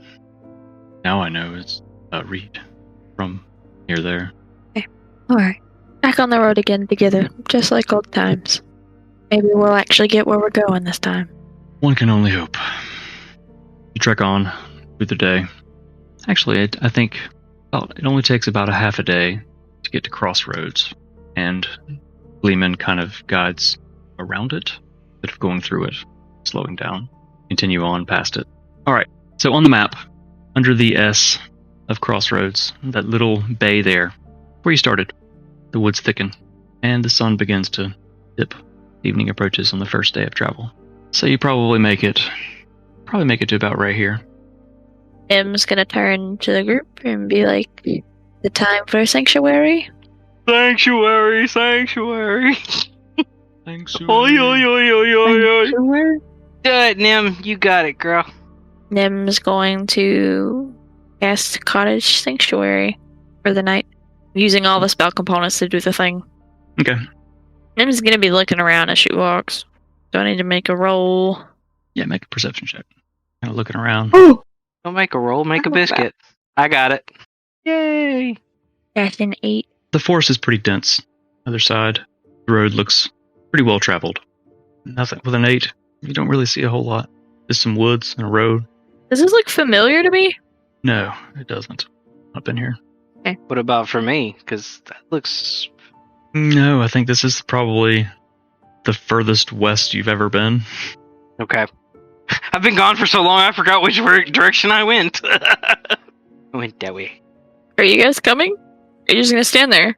Speaker 1: Now I know is Reed. From near there.
Speaker 2: Okay. Alright. Back on the road again together, just like old times. Maybe we'll actually get where we're going this time.
Speaker 1: One can only hope. You trek on through the day. Actually, I think it only takes about a half a day to get to Crossroads, and Gleeman kind of guides around it. instead of going through it, slowing down. Continue on past it. Alright, so on the map, under the S of Crossroads, that little bay there, where you started, the woods thicken, and the sun begins to dip. Evening approaches on the first day of travel. So you probably make it to about right here.
Speaker 2: M's gonna turn to the group and be like, the time for sanctuary?
Speaker 4: Sanctuary.
Speaker 1: Sanctuary.
Speaker 4: Oi, oi, oi, oi, oi, oi.
Speaker 3: Where?
Speaker 4: Do it, Nim. You got it, girl.
Speaker 2: Nim's going to cast Cottage Sanctuary for the night, using all the spell components to do the thing.
Speaker 1: Okay.
Speaker 2: Nim's gonna be looking around as she walks. Do I need to make a roll?
Speaker 1: Yeah, make a perception check. Kind of looking around.
Speaker 3: Ooh,
Speaker 4: Don't make a roll, make a biscuit. I got it. Yay.
Speaker 2: That's an 8.
Speaker 1: The forest is pretty dense. Other side, the road looks pretty well traveled. Nothing with an 8. You don't really see a whole lot. Just some woods and a road.
Speaker 2: Does this look familiar to me?
Speaker 1: No, it doesn't. I've been here.
Speaker 4: What about for me? Because that looks...
Speaker 1: No, I think this is probably the furthest west you've ever been.
Speaker 4: Okay. I've been gone for so long, I forgot which direction I went. I went that way.
Speaker 2: Are you guys coming? Are you just gonna stand there?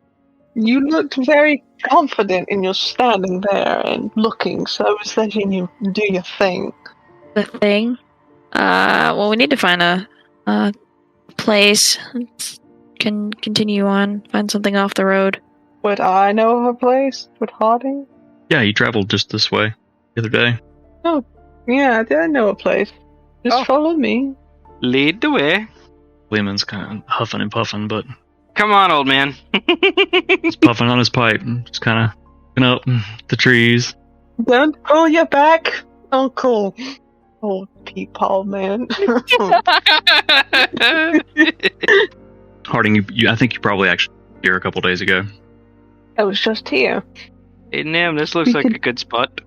Speaker 3: you looked very confident in your standing there and looking, so I was letting you do your thing.
Speaker 2: The thing? Well, we need to find a place. Can continue on. Find something off the road.
Speaker 3: Would I know of a place? Would Harding?
Speaker 1: Yeah, you traveled just this way the other day.
Speaker 3: Yeah, I know a place. Just follow me.
Speaker 4: Lead the way.
Speaker 1: Lehman's kind of huffing and puffing, but
Speaker 4: Come on, old man.
Speaker 1: he's puffing on his pipe and just kind of looking up the trees.
Speaker 3: Don't pull your back, Uncle. Old peepaw man.
Speaker 1: Harding, I think you probably actually here a couple days ago.
Speaker 3: I was just here.
Speaker 4: Hey, Nim, this looks like a good spot.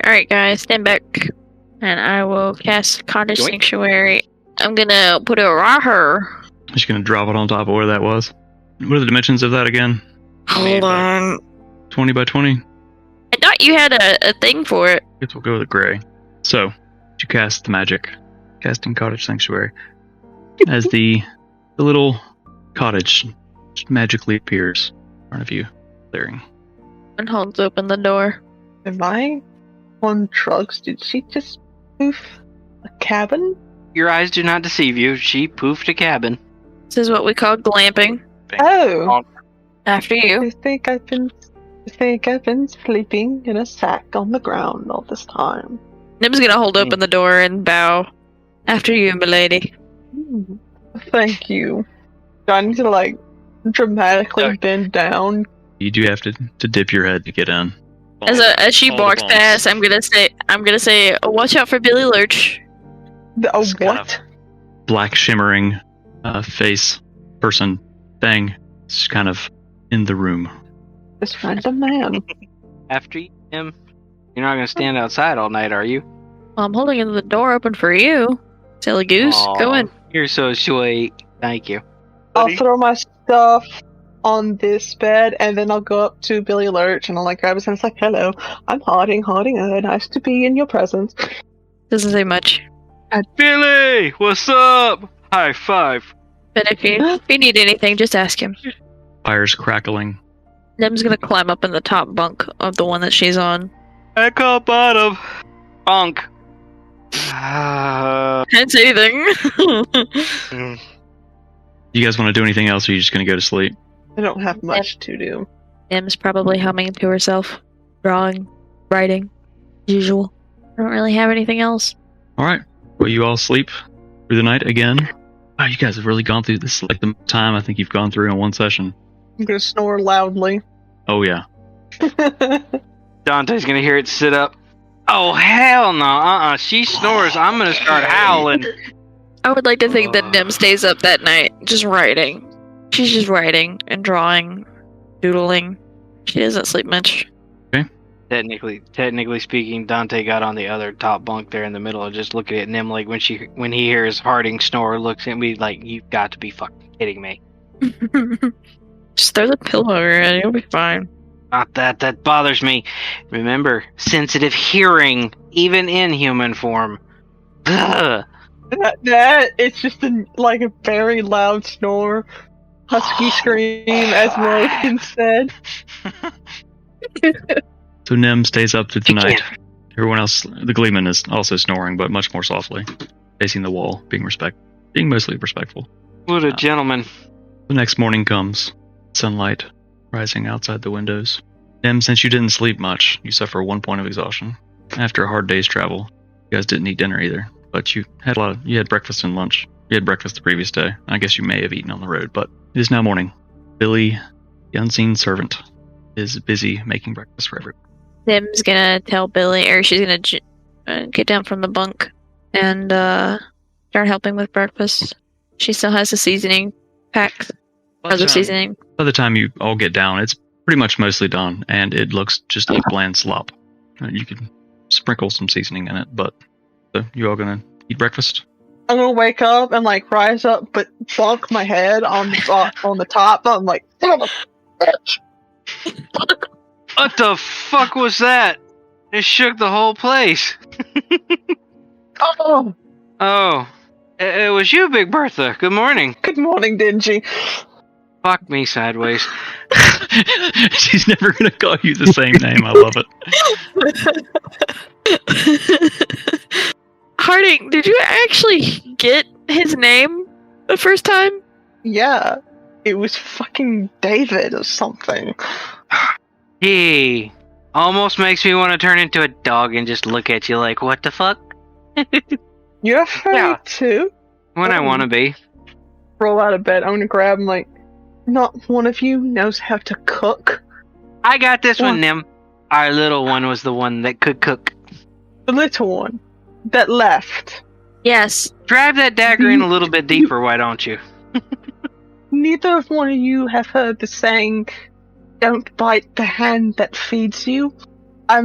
Speaker 2: Alright, guys, stand back. And I will cast Cottage
Speaker 4: Yoink.
Speaker 2: Sanctuary. I'm gonna put it right here.
Speaker 1: Just gonna drop it on top of where that was. What are the dimensions of that again?
Speaker 2: Hold on.
Speaker 1: 20 by 20?
Speaker 2: I thought you had a thing for it.
Speaker 1: Guess we'll go with gray. So, you cast the magic. Casting Cottage Sanctuary. As the little cottage just magically appears in front of you, clearing.
Speaker 2: And holds open the door.
Speaker 3: Am I on drugs? Did she just poof a cabin?
Speaker 4: Your eyes do not deceive you. She poofed a cabin.
Speaker 2: This is what we call glamping.
Speaker 3: Oh,
Speaker 2: After you.
Speaker 3: I think I've been sleeping in a sack on the ground all this time.
Speaker 2: Nim's gonna hold open the door and bow. After you, milady.
Speaker 3: Thank you. Do I need to dramatically bend down?
Speaker 1: You do have to dip your head to get in.
Speaker 2: As she
Speaker 1: All the
Speaker 2: walks
Speaker 1: bumps.
Speaker 2: past, I'm gonna say, oh, watch out for Billy Lurch.
Speaker 3: Oh,
Speaker 1: It's kind
Speaker 3: what?
Speaker 1: Black shimmering face person thing is kind of in the room.
Speaker 3: This random man.
Speaker 4: After you, Nim, you're not going to stand outside all night, are you?
Speaker 2: Well, I'm holding the door open for you. Silly goose. Go
Speaker 4: Aw,
Speaker 2: in.
Speaker 4: You're so sweet. Thank you.
Speaker 3: I'll throw my stuff on this bed, and then I'll go up to Billy Lurch, and I'll grab his hand. It's like, hello, I'm Harding. Nice to be in your presence.
Speaker 2: Doesn't say much.
Speaker 4: Billy, what's up? High five.
Speaker 2: But if you need anything, just ask him.
Speaker 1: Fires crackling.
Speaker 2: Nim's gonna climb up in the top bunk of the one that she's on.
Speaker 4: Echo bottom. Bunk.
Speaker 2: Can't say anything.
Speaker 1: You guys want to do anything else, or are you just going to go to sleep?
Speaker 3: I don't have much to do.
Speaker 2: Nim's probably humming to herself. Drawing. Writing. Usual. I don't really have anything else.
Speaker 1: Alright. Will you all sleep through the night again? Wow, you guys have really gone through this. Like the time I think you've gone through in one session.
Speaker 3: I'm gonna snore loudly.
Speaker 1: Oh, yeah.
Speaker 4: Dante's going to hear it sit up. Oh, hell no. She snores. I'm going to start howling.
Speaker 2: I would like to think that Nim stays up that night, just writing. She's just writing and drawing, doodling. She doesn't sleep much.
Speaker 4: Technically speaking, Dante got on the other top bunk there in the middle and just looking at Nim like when he hears Harding snore, looks at me like, you've got to be fucking kidding me.
Speaker 2: Just throw the pillow over it, you'll be fine.
Speaker 4: Not that. That bothers me. Remember, sensitive hearing, even in human form. Ugh.
Speaker 3: That it's just like a very loud snore, husky scream, as Logan said.
Speaker 1: So Nim stays up through the night. Everyone else, the Gleeman is also snoring, but much more softly, facing the wall, being mostly respectful.
Speaker 4: What a gentleman.
Speaker 1: The next morning comes, sunlight rising outside the windows. Nim, since you didn't sleep much, you suffer 1 point of exhaustion. After a hard day's travel, you guys didn't eat dinner either, but you had breakfast and lunch. You had breakfast the previous day. I guess you may have eaten on the road, but it is now morning. Billy, the unseen servant, is busy making breakfast for everyone.
Speaker 2: Nim's gonna tell Billy, or she's gonna get down from the bunk and start helping with breakfast. She still has the seasoning packed. Or the seasoning.
Speaker 1: By the time you all get down, it's pretty much mostly done, and it looks just like bland slop. You could sprinkle some seasoning in it, but you all gonna eat breakfast?
Speaker 3: I'm gonna wake up and like rise up, but bonk my head on the top. I'm like, son of a bitch.
Speaker 4: What the fuck was that? It shook the whole place.
Speaker 3: Oh,
Speaker 4: it was you, Big Bertha. Good morning.
Speaker 3: good morning, Dingy.
Speaker 4: Fuck me sideways.
Speaker 1: She's never gonna call you the same name. I love it.
Speaker 2: Harding, did you actually get his name the first time?
Speaker 3: Yeah, it was fucking David or something.
Speaker 4: Gee, almost makes me want to turn into a dog and just look at you like, what the fuck?
Speaker 3: You're afraid
Speaker 4: Yeah.
Speaker 3: too?
Speaker 4: When I want to be.
Speaker 3: Roll out of bed. I'm gonna grab him like, not one of you knows how to cook.
Speaker 4: I got this
Speaker 3: What?
Speaker 4: one, Nim. Our little one was the one that could cook.
Speaker 3: The little one that left.
Speaker 2: Yes.
Speaker 4: Drive that dagger in a little bit deeper, why don't you?
Speaker 3: Neither of one of you have heard the saying, "Don't bite the hand that feeds you." I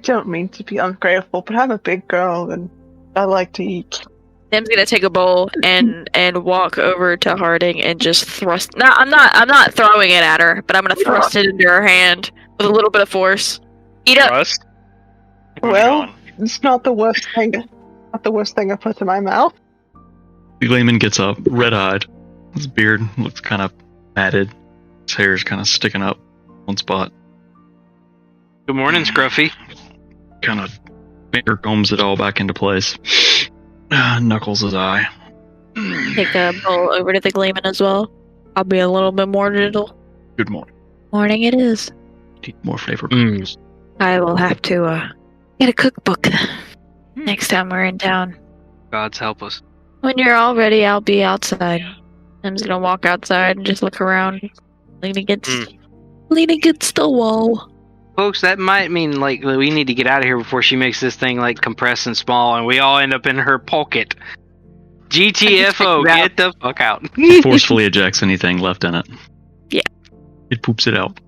Speaker 3: don't mean to be ungrateful, but I'm a big girl and I like to eat.
Speaker 2: Nim's gonna take a bowl and walk over to Harding and just thrust. No, I'm not throwing it at her, but I'm gonna thrust it into her hand with a little bit of force. Eat up.
Speaker 1: Trust?
Speaker 3: Well, it's not the worst thing. Not the worst thing I put in my mouth.
Speaker 1: The Gleeman gets up, red-eyed. His beard looks kind of matted. His hair is kind of sticking up one spot.
Speaker 4: Good morning, Scruffy.
Speaker 1: Kind of finger combs it all back into place. Knuckles his eye.
Speaker 2: Take a bowl over to the Gleeman as well. I'll be a little bit more gentle.
Speaker 1: Good morning.
Speaker 2: Morning it is.
Speaker 1: Eat more flavored breakfast.
Speaker 2: I will have to get a cookbook next time we're in town.
Speaker 4: God's help us.
Speaker 2: When you're all ready, I'll be outside. I'm just gonna walk outside and just look around, lean against the wall.
Speaker 4: Folks, that might mean, like, we need to get out of here before she makes this thing, like, compress and small, and we all end up in her pocket. GTFO, get the fuck out.
Speaker 1: Forcefully ejects anything left in it.
Speaker 2: Yeah.
Speaker 1: It poops it out.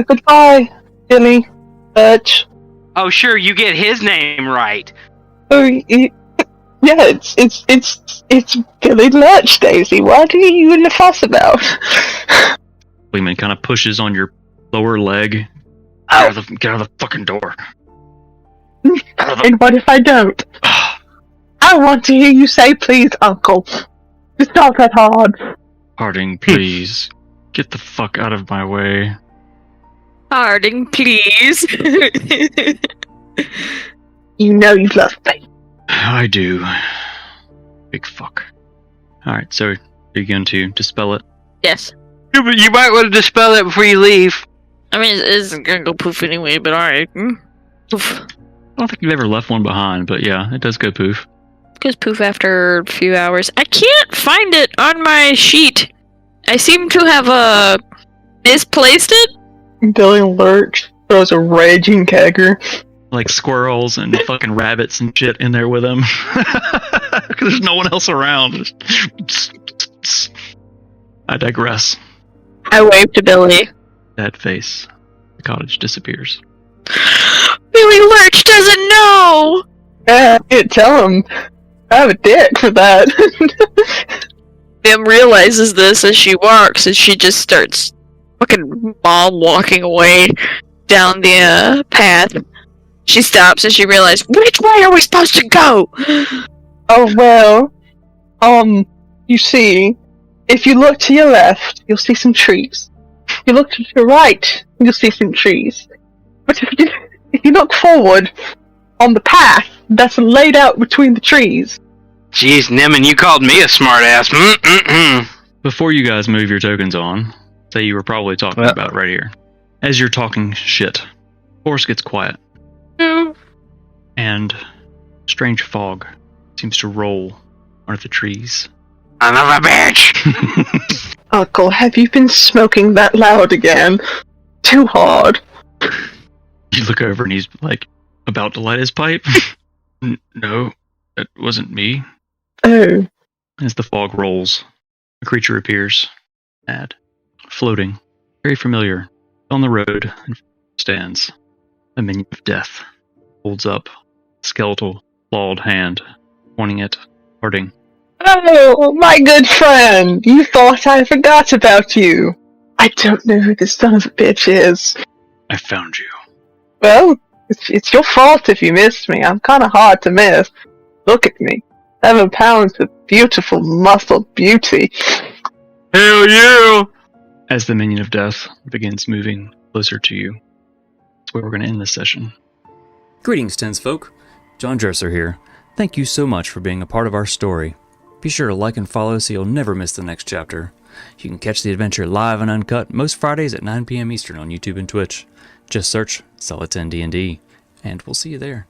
Speaker 3: Goodbye, Billy. Bitch.
Speaker 4: Oh, sure, you get his name right.
Speaker 3: Oh, yeah, it's Billy Lurch, Daisy. What are you in the fuss about?
Speaker 1: Gleeman kind of pushes on your lower leg.
Speaker 3: Ow.
Speaker 1: Get out of the fucking door.
Speaker 3: And what if I don't? I want to hear you say please, Uncle. It's not that hard.
Speaker 1: Harding, please. Get the fuck out of my way.
Speaker 2: Harding, please.
Speaker 3: You know you love me.
Speaker 1: I do. Big fuck. Alright, so are you going to dispel it?
Speaker 2: Yes.
Speaker 4: You might want to dispel it before you leave.
Speaker 2: I mean, it isn't gonna go poof anyway, but alright. Poof.
Speaker 1: I don't think you've ever left one behind, but yeah, it does go poof.
Speaker 2: It goes poof after a few hours. I can't find it on my sheet. I seem to have misplaced it.
Speaker 3: Billy Lurch throws a raging kegger.
Speaker 1: Like squirrels and fucking rabbits and shit in there with him. Because there's no one else around. I digress.
Speaker 2: I waved to Billy.
Speaker 1: That face. The cottage disappears.
Speaker 2: Billy Lurch doesn't know!
Speaker 3: I can't tell him. I have a dick for that.
Speaker 2: Bim realizes this as she walks, and she just starts fucking mom walking away down the path. She stops and she realizes, which way are we supposed to go?
Speaker 3: Oh, well, you see, if you look to your left, you'll see some trees. If you look to your right, you'll see some trees. But if you look forward on the path that's laid out between the trees.
Speaker 4: Jeez, Nemen, you called me a smartass.
Speaker 1: Before you guys move your tokens on, say you were probably talking about right here. As you're talking shit, forest gets quiet.
Speaker 2: No.
Speaker 1: And strange fog seems to roll under the trees.
Speaker 4: Son of a bitch!
Speaker 3: Uncle, have you been smoking that loud again? Too hard.
Speaker 1: You look over and he's like about to light his pipe. No, that wasn't me.
Speaker 3: Oh.
Speaker 1: As the fog rolls, a creature appears, floating, very familiar, on the road, and stands. A minion of death holds up a skeletal, clawed hand, pointing it, parting.
Speaker 3: Oh, my good friend! You thought I forgot about you. I don't know who this son of a bitch is.
Speaker 1: I found you.
Speaker 3: Well, it's your fault if you missed me. I'm kind of hard to miss. Look at me. 7 pounds of beautiful muscle beauty.
Speaker 4: Hell yeah!
Speaker 1: As the minion of death begins moving closer to you, that's where we're going to end this session.
Speaker 6: Greetings, Tensfolk. John Dresser here. Thank you so much for being a part of our story. Be sure to like and follow so you'll never miss the next chapter. You can catch the adventure live and uncut most Fridays at 9 p.m. Eastern on YouTube and Twitch. Just search Solid 10 D&D, and we'll see you there.